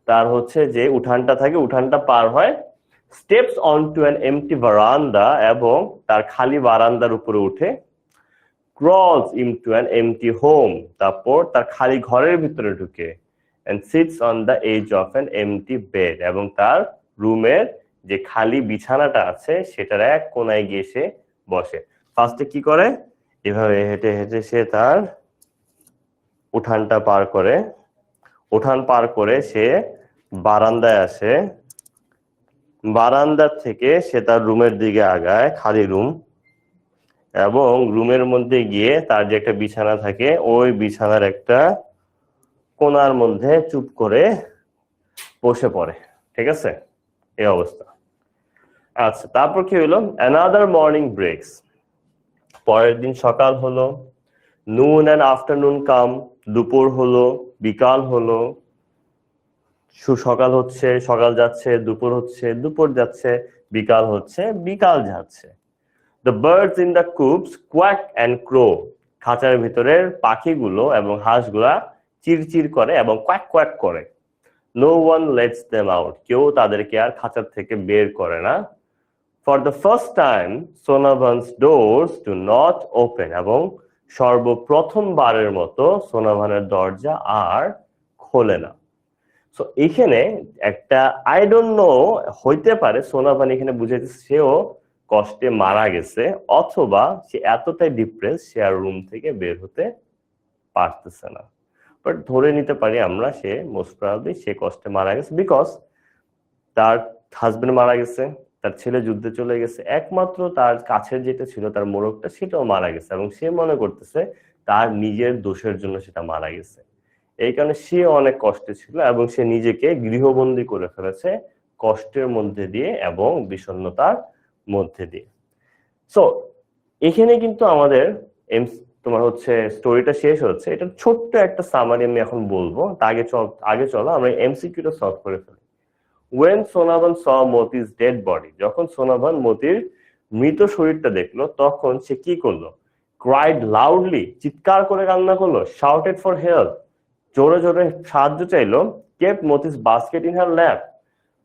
তার হচ্ছে যে উঠানটা থাকে উঠানটা পার হয়। Steps on to an empty বারান্দা, এবং তার খালি বারান্দার উপরে উঠে। Crawls into an empty home, তারপর তার খালি ঘরের ভিতরে ঢুকে। And sits on the edge of an empty bed, এবং তার রুমের যে খালি বিছানাটা আছে সেটার এক কোনায় গিয়ে সে বসে। ফার্স্টে কি করে? এভাবে হেঁটে হেঁটে সে তার উঠানটা পার করে, উঠান পার করে সে বারান্দায় আসে, বারান্দা থেকে সে তার রুমের দিকে আগায়, খালি রুম, এবং রুমের মধ্যে গিয়ে তার যে একটা বিছানা থাকে ওই বিছানার একটা কোনার মধ্যে চুপ করে বসে পড়ে। ঠিক আছে, এই অবস্থা। আচ্ছা, তারপর কি হলো? অ্যানাদার মর্নিং ব্রেকস, পরের দিন সকাল হলো। নুন অ্যান্ড আফটারনুন কাম, দুপুর হলো, বিকাল হলো। সকাল হচ্ছে, সকাল যাচ্ছে, দুপুর হচ্ছে, দুপুর যাচ্ছে, বিকাল হচ্ছে, বিকাল যাচ্ছে। The birds in the coops quack and crow, খাঁচার ভিতরের পাখিগুলো এবং হাঁসগুলা চিরচির করে এবং কোয়াক কোয়াক করে। No one lets them out, কেউ তাদেরকে আর খাঁচার থেকে বের করে না। For the first time, Sonavan's doors do not open, এবং সর্বপ্রথমবারের মতো সোনাভানের দরজা আর খোলে না। সো এখানে একটা আই ডোন্ট নো, হইতে পারে সোনাভান এখানে বুঝাইতেছে সেও কষ্টে মারা গেছে, অথবা সে এতটাই ডিপ্রেস সে আর রুম থেকে বের হতে পারতেছে না। বাট ধরে নিতে পারি আমরা সে মোস্ট প্রবাবলি সে কষ্টে মারা গেছে, বিকজ তার হাজবেন্ড মারা গেছে, তার ছেলে যুদ্ধে চলে গেছে, একমাত্র তার কাছের যেটা ছিল তার মোড়কটা সেটাও মারা গেছে, এবং সে মনে করতেছে তার নিজের দোষের জন্য সেটা মারা গেছে। এই কারণে সে অনেক কষ্টে ছিল এবং সে নিজেকে গৃহবন্দী করে ফেলেছে কষ্টের মধ্যে দিয়ে এবং বিষণ্ণতার মধ্যে দিয়ে। সো এখানে কিন্তু আমাদের তোমার হচ্ছে স্টোরিটা শেষ হচ্ছে। এটা ছোট্ট একটা সামারি আমি এখন বলবো, আগে চলো আমরা এমসিকিউটা সলভ করে ফেলি। When Sonavan saw Moti's dead body, যখন সোনাভান মতির মৃত শরীরটা দেখলো তখন সে কি করলো? Cried loudly, চিৎকার করে কান্না করলো। Shouted for help, জোরে জোরে সাহায্য চাইলো। Kept Moti's basket in her lap,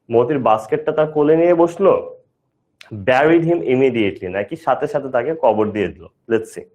মতির বাস্কেটটা তার কোলে নিয়ে বসলো। Buried him immediately, নাকি সাথে সাথে তাকে কবর দিয়ে দিল। Let's see.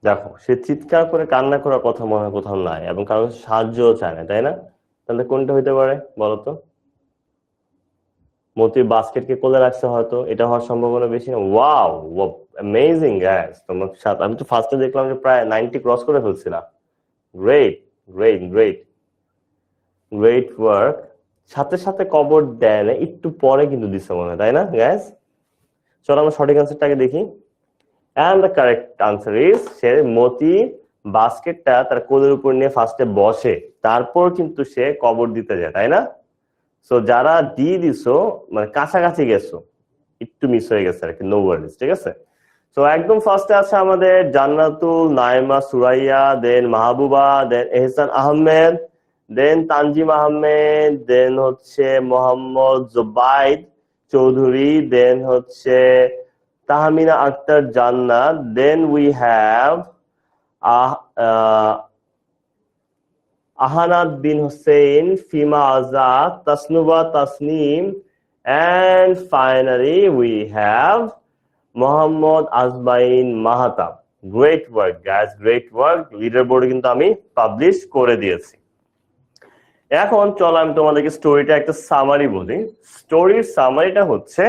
দেখো, সে চিৎকার করে কান্না করার কথা মনে হয় কোথাও নাই, এবং কারোর সাহায্যও চায় না, তাই না? তাহলে কোনটা হইতে পারে বলতো? মতির বাস্কেটকে কোলে রাখছে, হয়তো এটা হওয়ার সম্ভাবনা বেশি না। ওয়াও, অ্যামেজিং গাইস, তোমার সাথে আমি তো ফার্স্টে দেখলাম যে প্রায় 90 ক্রস করে ফেলছিলাম। Great great great great work. সাথে সাথে কবর দেয় না, একটু পরে কিন্তু দিচ্ছে মনে হয়, তাই না গাইস? চলো আমরা সঠিক আনসারটাকে দেখি। And the correct answer is, সে মতি বাস্কেটটা তার কোলের উপর নিয়ে ফার্স্টে বসে, তারপর কিন্তু সে কবর দিতে যায়, তাই না? সো যারা দিয়ে দিছো মানে কাছাকাছি গেছো, একটু মিস হয়ে গেছে আর কি, নো ওয়ারিজ, ঠিক আছে। তো একদম ফার্স্টে আছে আমাদের জান্নাতুল নাইমা সুরাইয়া, দেন মাহবুবা, দেন এহসান আহমেদ, দেন তানজিম আহমেদ, দেন হচ্ছে মোহাম্মদ জুবাইদ চৌধুরী, দেন হচ্ছে Tahmina Akter Jannat, then we have Ahanad Bin Hossain, Fima Azad, Tasnuva Tasnim, and finally we have Mohammad আজমাইন Mahtab. Great work guys, great work. Leader বোর্ডে কিন্তু আমি পাবলিশ করে দিয়েছি। এখন চলো আমি তোমাদেরকে স্টোরিটা একটা সামারি বলি। স্টোরির সামারিটা হচ্ছে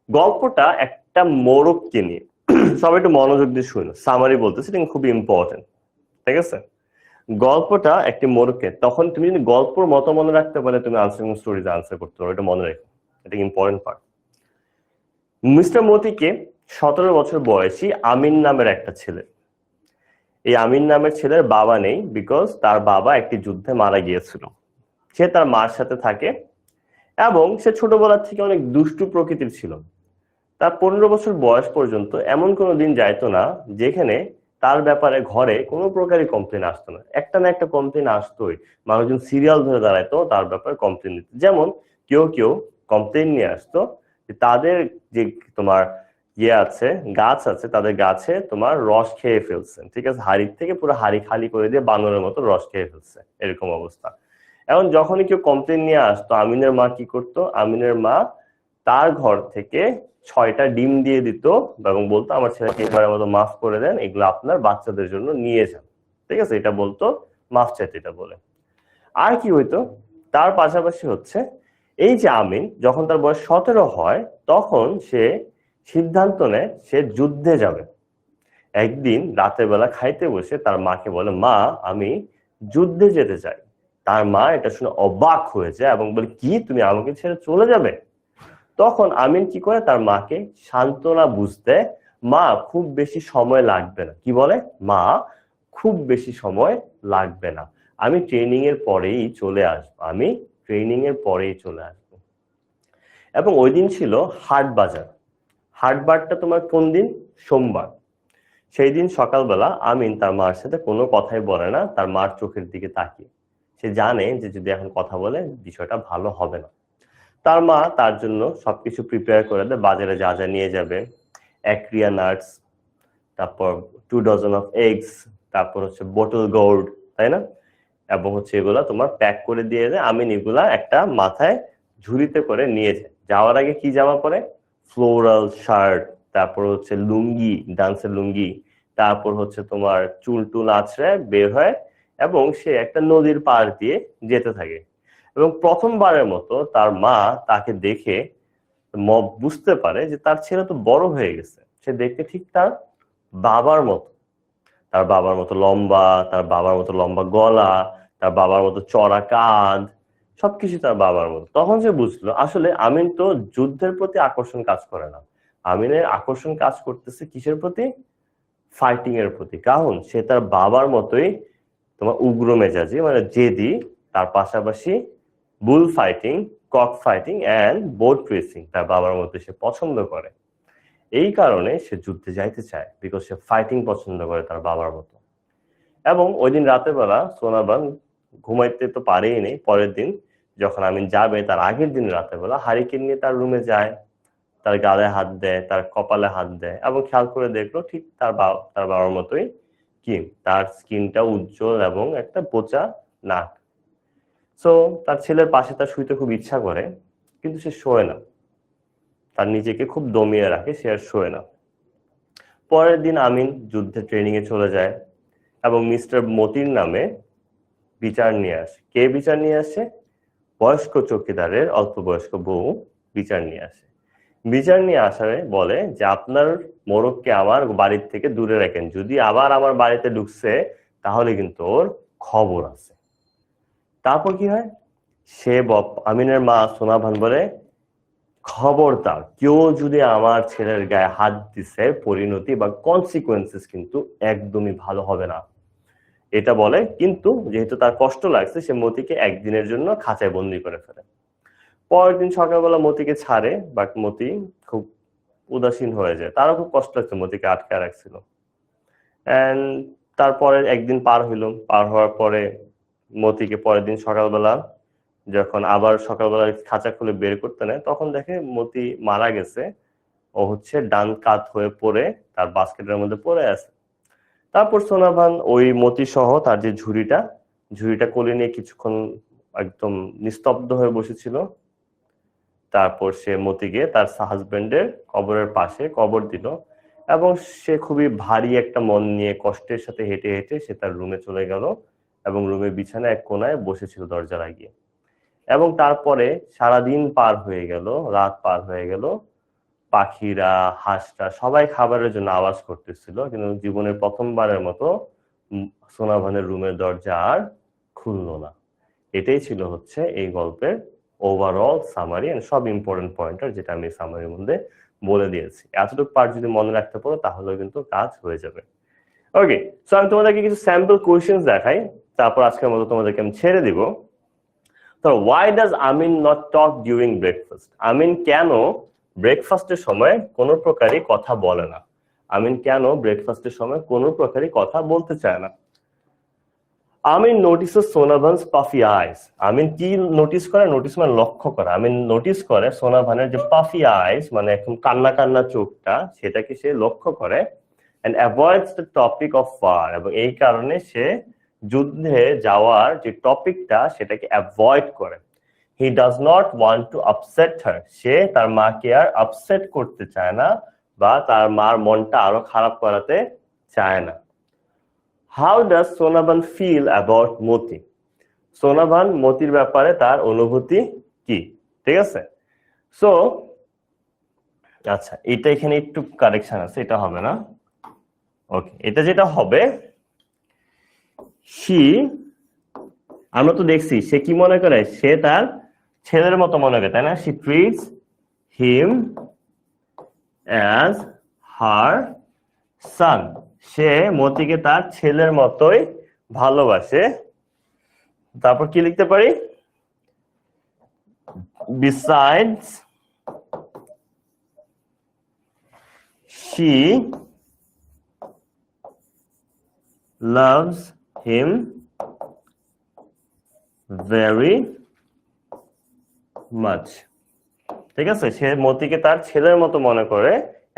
গল্পটা একটা মোরগকে নিয়ে। সবাই একটু মনোযোগ দিয়ে শুনো, সামারি বলতেছি, এটা খুবই ইম্পর্টেন্ট, ঠিক আছে। গল্পটা একটি মোরগকে, তখন তুমি যদি গল্পর মতো মনে রাখতে পারলে তুমি আনসারিং স্টোরিজ আনসার করতে পারো, এটা মনে রেখো, এটা ইম্পর্টেন্ট পার্ট। মিস্টার মতিকে 17 বছর বয়সী আমিন নামের একটা ছেলে। এই আমিন নামের ছেলের বাবা নেই, বিকজ তার বাবা একটি যুদ্ধে মারা গিয়েছিল। সে তার মার সাথে থাকে এবং সে ছোটবেলা থেকে অনেক দুষ্টু প্রকৃতির ছিল। তার 15 বছর বয়স পর্যন্ত এমন কোনো দিন যাইতো না যেখানে তার ব্যাপারে ঘরে কোনো প্রকারই কমপ্লেন আসতো না। একটা না একটা কমপ্লেন আসতোই, মানুষজন সিরিয়াল ধরে দাঁড়াইতো তার ব্যাপারে কমপ্লেন দিতে। যেমন কেউ কেউ কমপ্লেন নিয়ে আসতো যে তাদের যে তোমার আছে, গাছ আছে, তাদের গাছে তোমার রস খেয়ে ফেলছে, ঠিক আছে, হাড়ির থেকে পুরো হাড়ি খালি করে দিয়ে বানরের মতো রস খেয়ে ফেলছে, এরকম অবস্থা। এখন যখনই কেউ কমপ্লেন নিয়ে আসতো, আমিনের মা কি করতো, আমিনের মা তার ঘর থেকে 6টা ডিম দিয়ে দিত এবং বলতো আমার ছেলেকে এবারের মতো মাফ করে দেন, এগুলো আপনার বাচ্চাদের জন্য নিয়ে যান, ঠিক আছে, এটা বলতো মাফ চাইতে, এটা বলে। আর কি হইতো, তার পাশাপাশি হচ্ছে এই যে আমিন যখন তার বয়স 17 হয় তখন সে সিদ্ধান্ত নেয় সে যুদ্ধে যাবে। একদিন রাতের বেলা খাইতে বসে তার মাকে বলে, মা আমি যুদ্ধে যেতে চাই। তার মা এটা শুনে অবাক হয়ে যায় এবং বলে, কি তুমি আমাকে ছেড়ে চলে যাবে? তখন আমিন কি করে, তার মাকে সান্ত্বনা বুঝতে, মা খুব বেশি সময় লাগবে না, কি বলে, মা খুব বেশি সময় লাগবে না, আমি ট্রেনিং এর পরেই চলে আসবো, আমি ট্রেনিং এর পরেই চলে আসবো। এবং ওই দিন ছিল হাট বাজার। হাট বারটা তোমার কোন দিন, সোমবার। সেই দিন সকালবেলা আমিন তার মার সাথে কোনো কথাই বলে না, তার মার চোখের দিকে তাকিয়ে। সে জানে যে যদি এখন কথা বলে বিষয়টা ভালো হবে না। তার মা তার জন্য সবকিছু প্রিপেয়ার করে দেয়, বাজারে যা যা নিয়ে যাবে, অ্যাক্রিয়া নাটস, তারপর 2 ডজন অফ এগস, তারপর হচ্ছে বোটল গোল্ড, তাই না, এবং হচ্ছে এগুলা তোমার প্যাক করে দিয়ে দেয়। আমিন এগুলা একটা মাথায় ঝুড়িতে করে নিয়ে যায়। যাওয়ার আগে কি জামা পরে, ফ্লোরাল শার্ট, তারপর হচ্ছে লুঙ্গি, ডান্সের লুঙ্গি, তারপর হচ্ছে তোমার চুল টুল আছড়ে বের হয় এবং সে একটা নদীর পাড় দিয়ে যেতে থাকে। এবং প্রথমবারের মতো তার মা তাকে দেখে বুঝতে পারে যে তার ছেলে তো বড় হয়ে গেছে, সে দেখতে ঠিক তার বাবার মতো, তার বাবার মতো লম্বা, তার বাবার মতো লম্বা গলা, তার বাবার মতো চড়া কাঁধ, সবকিছু তার বাবার মতো। তখন সে বুঝলো আসলে আমিন তো যুদ্ধের প্রতি আকর্ষণ কাজ করে না, আমিনের আকর্ষণ কাজ করতেছে কিসের প্রতি, ফাইটিং এর প্রতি। কারণ সে তার বাবার মতোই তোমার উগ্র মেজাজি, মানে জেদি, তার পাশাপাশি bull fighting, cock fighting and boat racing তার বাবার মতো সে পছন্দ করে। এই কারণে সে যুদ্ধে যাইতে চায়, বিকজ সে ফাইটিং পছন্দ করে তার বাবার মতো। এবং ওই দিন রাতের বেলা সোনাবান ঘুমাইতে তো পারেই নেই। পরের দিন যখন আমিন যাবে তার আগের দিন রাতের বেলা হারিকেন নিয়ে তার রুমে যায়, তার গালে হাত দেয়, তার কপালে হাত দেয় এবং খেয়াল করে দেখলো ঠিক তার বাবার মতোই কি, তার স্কিনটা উজ্জ্বল এবং একটা বোচা নাক। সো তার ছেলের পাশে তার শুইতে খুব ইচ্ছা করে, কিন্তু সে শোয় না, তার নিজেকে খুব দমিয়ে রাখে, সে আর শোয় না। পরের দিন আমিন যুদ্ধে ট্রেনিং এ চলে যায় এবং মিস্টার মতির নামে বিচার নিয়ে আসে। কে বিচার নিয়ে আসে, বয়স্ক চৌকিদারের অল্প বয়স্ক বউ বিচার নিয়ে আসে। বিচার নিয়ে আসারে বলে যে আপনার মোরগকে আমার বাড়ির থেকে দূরে রাখেন, যদি আবার আমার বাড়িতে ঢুকছে তাহলে কিন্তু ওর খবর আছে। তারপর কি হয়, সে আমিনের মা সোনাভান বলে, খবরদার কেউ যদি আমার ছেলের গায়ে হাত দিছে, পরিণতি বা কনসিকুয়েন্সেস কিন্তু একদমই ভালো হবে না, এটা বলে। কিন্তু যেহেতু তার কষ্ট লাগছে সে মতিকে একদিনের জন্য খাঁচায় বন্দি করে ফেলে। পরের দিন সকালবেলা মতিকে ছাড়ে, বাট মতি খুব উদাসীন হয়ে যায়, তারও খুব কষ্ট হচ্ছে, মতিকে আটকায় রাখছিল। এন্ড তারপরে একদিন পার হইল, পার হওয়ার পরে মতিকে পরের দিন সকালবেলা যখন আবার সকালবেলা খাঁচা খুলে বের করতে নেয়, তখন দেখে মতি মারা গেছে। ও হচ্ছে ডান কাত হয়ে পড়ে তার বাস্কেটের মধ্যে পড়ে আছে। তারপর সোনাভান ওই মতি সহ তার যে ঝুড়িটা কোলে নিয়ে কিছুক্ষণ একদম নিস্তব্ধ হয়ে বসেছিল। তারপর সে মতিকে তার হাজবেন্ডের কবরের পাশে কবর দিল, এবং সে খুবই ভারী একটা মন নিয়ে কষ্টের সাথে হেঁটে হেঁটে সে তার রুমে চলে গেল, এবং রুমের বিছানায় এক কোনায় বসেছিল দরজা লাগিয়ে। এবং তারপরে সারাদিন পার হয়ে গেল, রাত পার হয়ে গেল, পাখিরা হাঁসটা সবাই খাবারের জন্য আওয়াজ করতেছিল, কিন্তু জীবনের প্রথমবারের মতো সোনাভানের রুমের দরজা আর খুললো না। এটাই ছিল হচ্ছে এই গল্পের ওভারঅল সামারি এন্ড সব ইম্পর্টেন্ট পয়েন্টার, যেটা আমি সামারির মধ্যে বলে দিয়েছি। এতটুকু পার্ট যদি মনে রাখতে পারো তাহলে কিন্তু কাজ হয়ে যাবে। ওকে, সো আমি তোমাদেরকে কিছু স্যাম্পল কোয়েশ্চেন্স দেখাই, তারপর আজকের মতো তোমাদেরকে আমি ছেড়ে দিব। তো why does Amin not talk during breakfast? Amin কেন ব্রেকফাস্টের সময় কোনো প্রকারই কথা বলে না? আমিন কেন ব্রেকফাস্টের সময় কোনো প্রকারই কথা বলতে চায় না? আমিন নোটিসেস সোনাভানস পাফি আইস। আমিন কি নোটিস করে? নোটিস মানে লক্ষ্য করা। আমিন নোটিস করে সোনাভানের যে পাফি আইস, মানে একদম কান্না কান্না চোখটা, সেটাকে সে লক্ষ্য করে and avoids the topic of war, এবং এই কারণে সে যুদ্ধে যাওয়ার যে টপিকটা সেটাকে অ্যাভয়েড করে। He does not want to upset her, সে তার মাকে আর আপসেট করতে চায় না বা তার মার মনটা আরো খারাপ করাতে চায় না। How does Sonavan feel about Moti? Sonavan মতির ব্যাপারে তার অনুভূতি কি? ঠিক আছে, সো আচ্ছা, এটা এখানে একটু কারেকশন আছে, এটা হবে না। ওকে, এটা যেটা হবে, আমরা তো দেখছি সে কি মনে করে, সে তার ছেলের মতো মনে করে, তাই না? She treats him as her son, সে মতিকে তার ছেলের মতোই ভালোবাসে। তারপর কি লিখতে পারি? Besides she loves him very much. ঠিক আছে, সে মতিকে তার ছেলের মতো মনে করে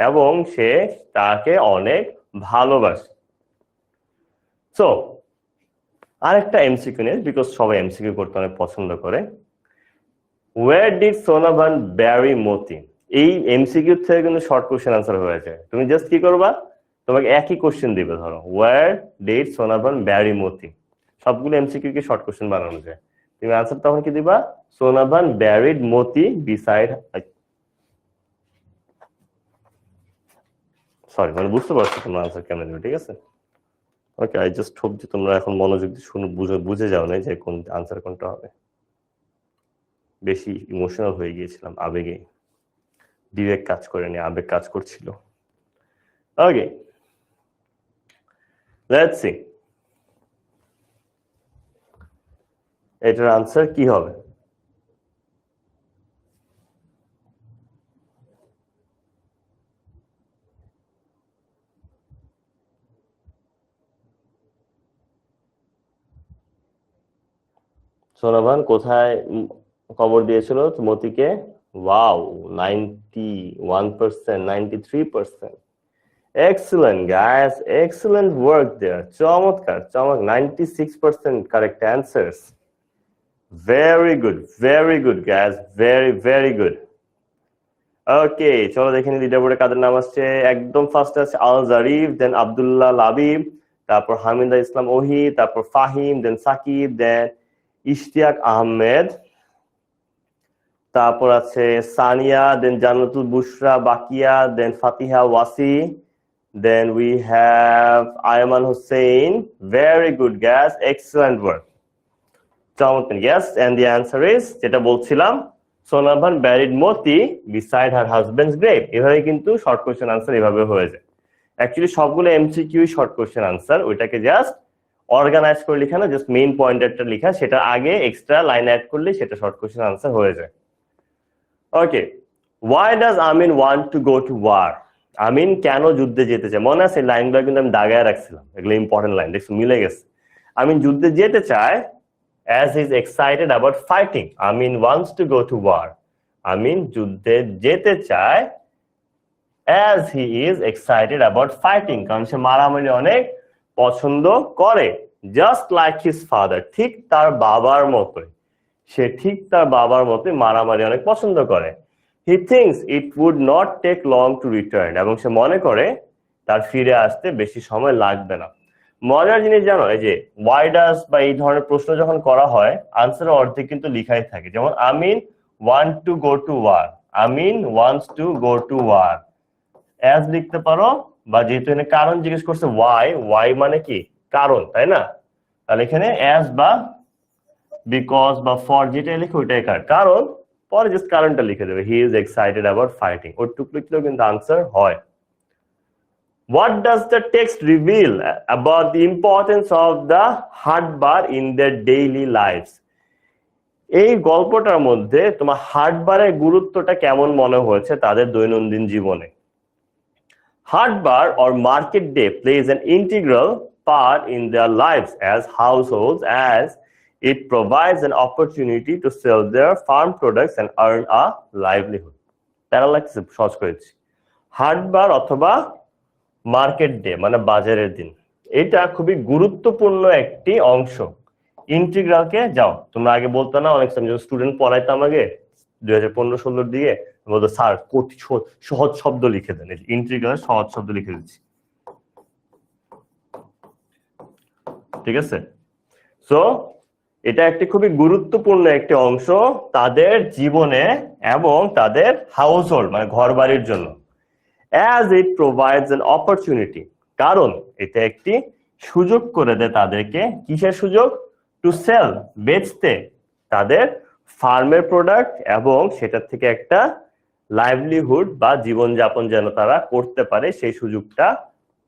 এবং সে তাকে অনেক ভালোবাসে। সো আরেকটা এমসিকিউ নিয়ে, বিকজ সবাই এমসিকিউ করতে অনেক পছন্দ করে। ওয়ার ডিড সোনাভান ব্যারি মতি? এই এমসিকিউ থেকে কিন্তু শর্ট কোশ্চেন আনসার হয়ে যায়। তুমি জাস্ট কি করবা, তোমাকে একই কোশ্চেন দিবে, ধরো ওয়ার ডিড সোনাভান ব্যারি মতি, সবগুলো এমসিকিউ কে শর্ট কোশ্চেন বানানো যায়। তুমি আনসার তখন কি দিবা? সোনাভান ব্যারিড মতি বিসাইড, সরি, মানে বুঝতে পারছো তোমরা আনসার কেমন দিবে, ঠিক আছে? ওকে, আই জাস্ট হোপ যে তোমরা এখন মনোযোগ দিয়ে শুনে বুঝে যাও না যে কোন আনসার কোনটা হবে। বেশি ইমোশনাল হয়ে গিয়েছিলাম, আবেগে, বিবেক কাজ করেনি, আবেগ কাজ করছিল। ওকে, লেটস সি এটার আনসার কি হবে। সোনাভান কোথায় খবর দিয়েছিল মতিকে? Wow, 91%, 93%। Excellent guys, excellent work there. চমৎকার, 96% correct answers. Very good guys, very good. ওকে, চলো দেখে নি লিডারবোর্ডে কাদের নাম আসছে। একদম ফার্স্ট আছে আল জারিফ, দেন আব্দুল্লাহ লাবিব, তারপর হামিদা ইসলাম ওহি, তারপর ফাহিম, দেন সাকিব, দেন ইশতিয়াক আহমেদ, তারপর আছে সানিয়া, দেন জান্নাতুল বুশরা বাকিয়া, দেন ফাতিহা Wasi, then we have Ayman Hussein. Very good guys, excellent work. Yes, and the answer is, যেটা বলছিলাম, সোনাভান buried মতি beside her husband's grave. এভাবে কিন্তু শর্ট কোশ্চেন আনসার এভাবে হয়ে যায়। অ্যাকচুয়ালি সবগুলো এমসিকিউ শর্ট কোশ্চেন আনসার, ওইটাকে জাস্ট অর্গানাইজ করে লেখা না, জাস্ট মেইন পয়েন্টারটা লেখা, সেটা আগে এক্সট্রা লাইন অ্যাড করলে সেটা শর্ট কোশ্চেন আনসার হয়ে যায়। ওকে, why does Amin want to go to war? আমিন কেন যুদ্ধে যেতে চায়? মনে আছে লাইনগুলো কিন্তু আমি দাগায় রাখছিলাম, এগুলো ইম্পর্টেন্ট লাইন, দেখছো মিলে গেছে। আমিন যুদ্ধে যেতে চায় as he is excited about fighting. Amin wants to go to war. আমিন যুদ্ধে যেতে চায় as he is excited about fighting, কারণ সে মারামারি অনেক পছন্দ করে, just like his father, ঠিক তার বাবার মতোই, সে ঠিক তার বাবার মতোই মারামারি অনেক পছন্দ করে। He thinks it would not take long to return, এবং সে মনে করে তার ফিরে আসতে বেশি সময় লাগবে না। মজার জিনিস জানো, এই যে why does বা এই ধরনের প্রশ্ন যখন করা হয় আনসারের অর্ধেক কিন্তু লিখাই থাকে, যেমন আমিন want to go to war, Amin wants to go to war, as লিখতে পারো, বা যেহেতু এখানে কারণ জিজ্ঞেস করছে why মানে কি কারণ, তাই না? তাহলে এখানে as বা বিকজ বা ফর যেটা লিখে ওইটাই কারণ, পরে জাস্ট কারণটা লিখে দেবে, he is excited about fighting, ওটুকু লিখলেও কিন্তু আনসার হয়। What does the text reveal about the importance of the হাট বার in their daily lives? এই গল্পটার মধ্যে তোমার হাট বারের গুরুত্বটা কেমন মনে হয়েছে তাদের দৈনন্দিন জীবনে? হাট bar or market day plays an integral part in their lives as households, as it provides an opportunity to sell their farm products and earn a livelihood. তারা লাগছে সহজ করেছি, হাট বার অথবা মার্কেট ডে মানে বাজারের দিন, এটা খুবই গুরুত্বপূর্ণ একটি অংশ। ইন্টিগ্রালকে যাও তোমরা আগে বলতো না, অনেক স্টুডেন্ট পড়াইতাম আগে 2015-16 দিকে, বলতো স্যার সহজ শব্দ লিখে দেন, ইন্টিগ্রাল সহজ শব্দ লিখে দিচ্ছি, ঠিক আছে? সো এটা একটি খুবই গুরুত্বপূর্ণ একটি অংশ তাদের জীবনে এবং তাদের হাউস হোল্ড মানে ঘর বাড়ির জন্য, as it provides an opportunity, কারণ এটা একটি সুযোগ করে দেয় তাদেরকে, কিসের সুযোগ? টু সেল, বেচতে তাদের ফার্মের প্রোডাক্ট, এবং সেটার থেকে একটা লাইভলিহুড বা জীবনযাপন যেন তারা করতে পারে সেই সুযোগটা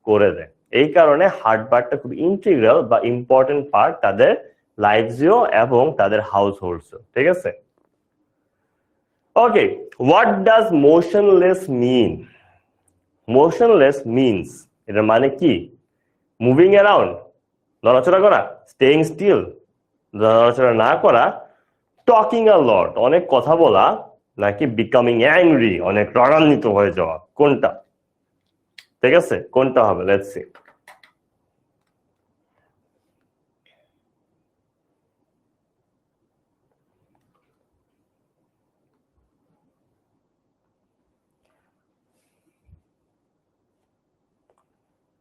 করে দেয়। এই কারণে হাট বারটা খুব ইন্টিগ্রাল বা ইম্পর্টেন্ট পার্ট তাদের লাইভসও এবং তাদের হাউস হোল্ডসও, ঠিক আছে? Okay, what does motionless mean? Motionless means, এটার মানে কি? মুভিং অ্যারাউন্ড, নড়াচড়া করা, স্টেইং স্টিল, নড়াচড়া না করা, টকিং আ লট, অনেক কথা বলা, নাকি বিকামিং অ্যাংরি, অনেক রাগান্বিত হয়ে যাওয়া, কোনটা? ঠিক আছে, কোনটা হবে? Let's see.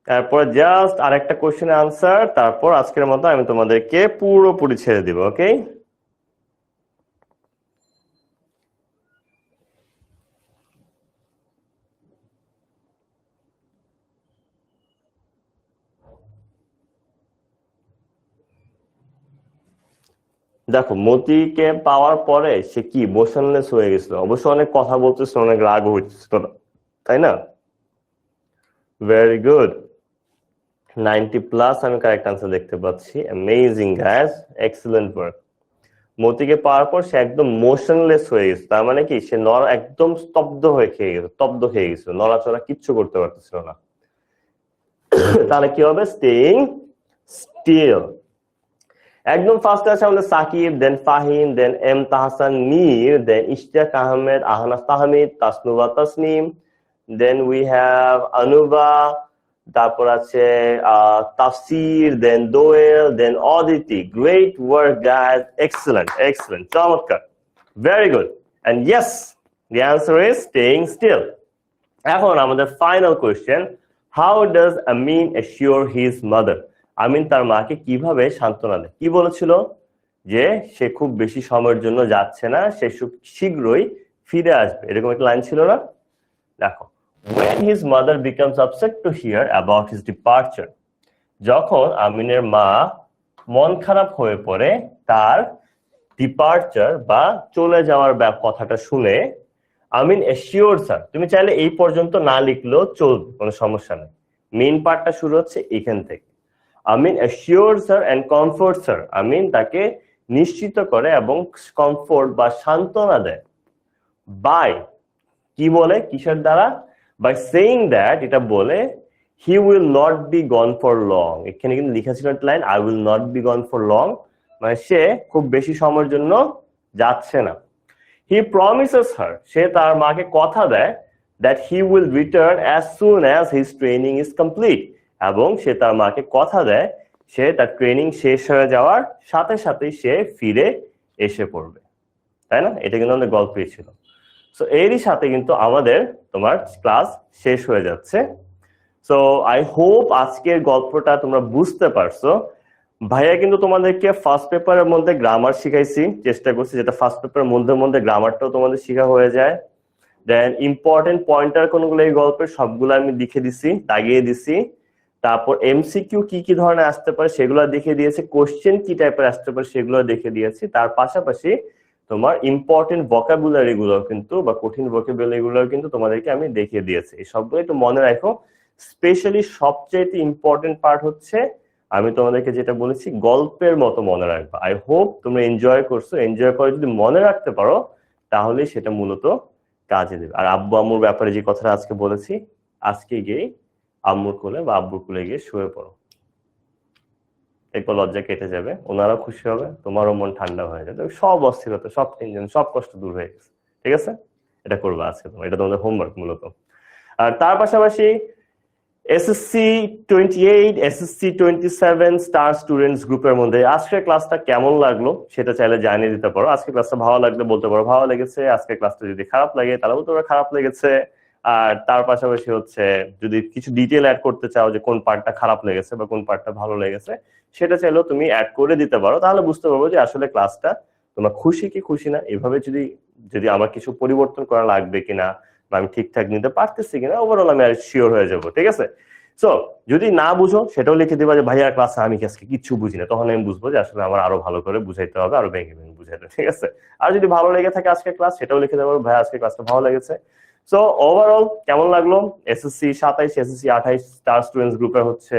তারপর জাস্ট আরেকটা কোশ্চেনের আনসার, তারপর আজকের মতো আমি তোমাদেরকে পুরোপুরি ছেড়ে দিব। ওকে, দেখো মতিকে পাওয়ার পরে সে কি মোশনলেস হয়ে গেছিল, অবশ্য অনেক কথা বলতেছিল, অনেক রাগ হচ্ছিল, তাই না? ভেরি গুড, 90+ আমি কারেক্ট আনসার দেখতে পাচ্ছি। Amazing guys, excellent work. মতিকে পাওয়ার পর সে একদম মোশনলেস হয়ে গেছে, তার মানে কি সে একদম স্তব্ধ হয়ে গেছিল, নড়াচড়া কিচ্ছু করতে পারতেছিল না। তাহলে কি হবে? Staying still. একদম ফার্স্ট আছে আমাদের Sakib, then Fahim, then M Tahsan Mir, then Ishtiaq Ahmed, Ahnas Tahmid, Tasnuba Tasnim, then we have Anuba, তারপর আছে Tafsir, then Doyel, then Aditi. Great work guys, excellent excellent, চমৎকার, very good. And yes, the answer is staying still. এখন আমাদের final question, how does Amin assure his mother? Amin তার মাকে কিভাবে সান্ত্বনা দেয়? কি বলেছিল? যে সে খুব বেশি সময়ের জন্য যাচ্ছে না, সে শীঘ্রই ফিরে আসবে, এরকম একটা লাইন ছিল না? দেখো, when his mother becomes upset to hear about his departure, যখন আমিনের মা মন খারাপ হয়ে পড়ে তার ডিপার্চার বা চলে যাওয়ার কথাটা শুনে, আমিন অ্যাসিওরস হার, তুমি চাইলে এই পর্যন্ত না লিখলেও চলবে, কোনো সমস্যা নেই, মেইন পার্টটা শুরু হচ্ছে এখান থেকে। আমিন অ্যাসিওরস হার এন্ড কমফোর্টস হার, আমিন তাকে নিশ্চিত করে এবং কমফোর্ট বা সান্ত্বনা দেয়। বাই কি বলে, কিসের দ্বারা, বাই সেইং দ্যাট, এটা বলে he will not be gone for long. এখানে কিন্তু লেখা ছিল একটা line, I will not be gone for long, মানে সে খুব বেশি সময়ের জন্য যাচ্ছে না। হি প্রমিসেস হার, সে তার মাকে কথা দেয়, that he will return as soon as his training is complete, এবং সে তার মাকে কথা দেয় সে তার ট্রেনিং শেষ হয়ে যাওয়ার সাথে সাথেই সে ফিরে এসে পড়বে। তাই না? এটা কিন্তু আমাদের গল্পই ছিল। সো এরই সাথে কিন্তু আমাদের তোমার ক্লাস শেষ হয়ে যাচ্ছে। সো আই হোপ আজকের গল্পটা তোমরা বুঝতে পারছো। ভাইয়া কিন্তু তোমাদেরকে ফার্স্ট পেপারের মধ্যে গ্রামার শিখাইছি, চেষ্টা করছি যেটা ফার্স্ট পেপারের মধ্যে গ্রামারটাও তোমাদের শেখা হয়ে যায়। দেন ইম্পর্টেন্ট পয়েন্টার কোনগুলো এই গল্পের সবগুলো আমি লিখে দিছি, দাগিয়ে দিছি। তারপর এমসিকিউ কি কি ধরনের আসতে পারে সেগুলো দেখিয়ে দিয়েছি, কোশ্চেন কি টাইপের আসতে পারে সেগুলো দেখিয়ে দিয়েছি। তার পাশাপাশি তোমার ইম্পর্টেন্ট ভোকাবুলারি গুলো কিন্তু বা কঠিন ভোকাবুলারি গুলো কিন্তু তোমাদেরকে আমি দেখিয়ে দিয়েছি। এই সবগুলো একটু মনে রাখো। স্পেশালি সবচেয়ে ইম্পর্টেন্ট পার্ট হচ্ছে আমি তোমাদেরকে যেটা বলেছি গল্পের মতো মনে রাখবা। আই হোপ তোমরা এনজয় করছো, এনজয় করে যদি মনে রাখতে পারো তাহলে সেটা মূলত কাজে দেবে। আর আব্বু আম্মুর ব্যাপারে যে কথাটা আজকে বলেছি, আজকে গিয়ে আম্মুর কোলে বা আব্বুর কোলে গিয়ে শুয়ে পড়ো, এরপর লজ্জা কেটে যাবে, ওনারাও খুশি হবে, তোমারও মন ঠান্ডা হয়ে যাবে, সব অস্থিরতা, সব টেনশন, সব কষ্ট দূর হয়ে গেছে। ঠিক আছে, এটা করবে আজকে তোমার, এটা তোমাদের হোমওয়ার্ক মূলত। আর তার পাশাপাশি এসএসসি 28 এসএসসি 27 স্টার স্টুডেন্টস গ্রুপের মধ্যে আজকের ক্লাসটা কেমন লাগলো সেটা চাইলে জানিয়ে দিতে পারো। আজকের ক্লাসটা ভালো লাগলে বলতে পারো ভালো লেগেছে, আজকের ক্লাসটা যদি খারাপ লাগে তাহলে বলতে পারো খারাপ লেগেছে। আর তার পাশাপাশি হচ্ছে যদি কিছু ডিটেল অ্যাড করতে চাও যে কোন পার্টটা খারাপ লেগেছে বা কোন পার্টটা ভালো লেগেছে সেটা চাইলেও তুমি অ্যাড করে দিতে পারো, তাহলে বুঝতে পারবো যে আসলে ক্লাসটা তোমার খুশি কি খুশি না। এভাবে যদি যদি আমার কিছু পরিবর্তন করা লাগবে কিনা বা আমি ঠিকঠাক নিতে পারতেছি কিনা, ওভারঅল আমি আর শিওর হয়ে যাবো। ঠিক আছে, সো যদি না বুঝো সেটাও লিখে দিবা যে ভাইয়া ক্লাসে আমি আজকে কিচ্ছু বুঝি না, তখন আমি বুঝবো যে আসলে আমার আরো ভালো করে বুঝাইতে হবে, আরো ভেঙে ভেঙে বুঝাইতে। ঠিক আছে, আর যদি ভালো লেগে থাকে আজকে ক্লাস সেটাও লিখে দেবো ভাইয়া আজকে ক্লাসটা ভালো লেগেছে। সো ওভারঅল কেমন লাগলো এসএসসি 27 এসএসসি 28 স্টার স্টুডেন্টস গ্রুপের হচ্ছে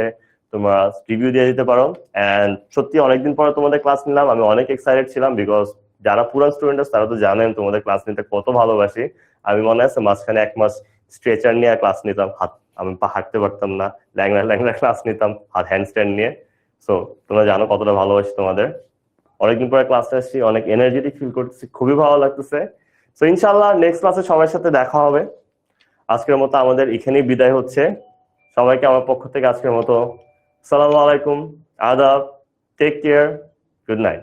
তোমরা রিভিউ দিয়ে দিতে পারো। এন্ড সত্যি অনেকদিন পরে তোমাদের ক্লাস নিলাম, আমি অনেক এক্সাইটেড ছিলাম বিকজ যারা পুরান স্টুডেন্ট আছে তারা তো জানেন তোমাদের ক্লাস নিতে কত ভালোবাসি। আমি মনে আছে মাঝখানে 1 মাস স্ট্রেচার নিয়ে ক্লাস নিতাম, হাত আমি হাঁটতে পারতাম না, ল্যাংড়া ল্যাংড়া ক্লাস নিতাম হাত হ্যান্ডস্ট্যান্ড নিয়ে। সো তোমরা জানো কতটা ভালোবাসি তোমাদের। অনেকদিন পরে ক্লাসে আসছি, অনেক এনার্জেটিক ফিল করতেছি, খুবই ভালো লাগতেছে। সো ইনশাআল্লাহ নেক্সট ক্লাসে সবার সাথে দেখা হবে। আজকের মতো আমাদের এখানেই বিদায় হচ্ছে। সবাইকে আমার পক্ষ থেকে আজকের মতো সালামু আলাইকুম, আদাব, টেক কেয়ার, গুড নাইট।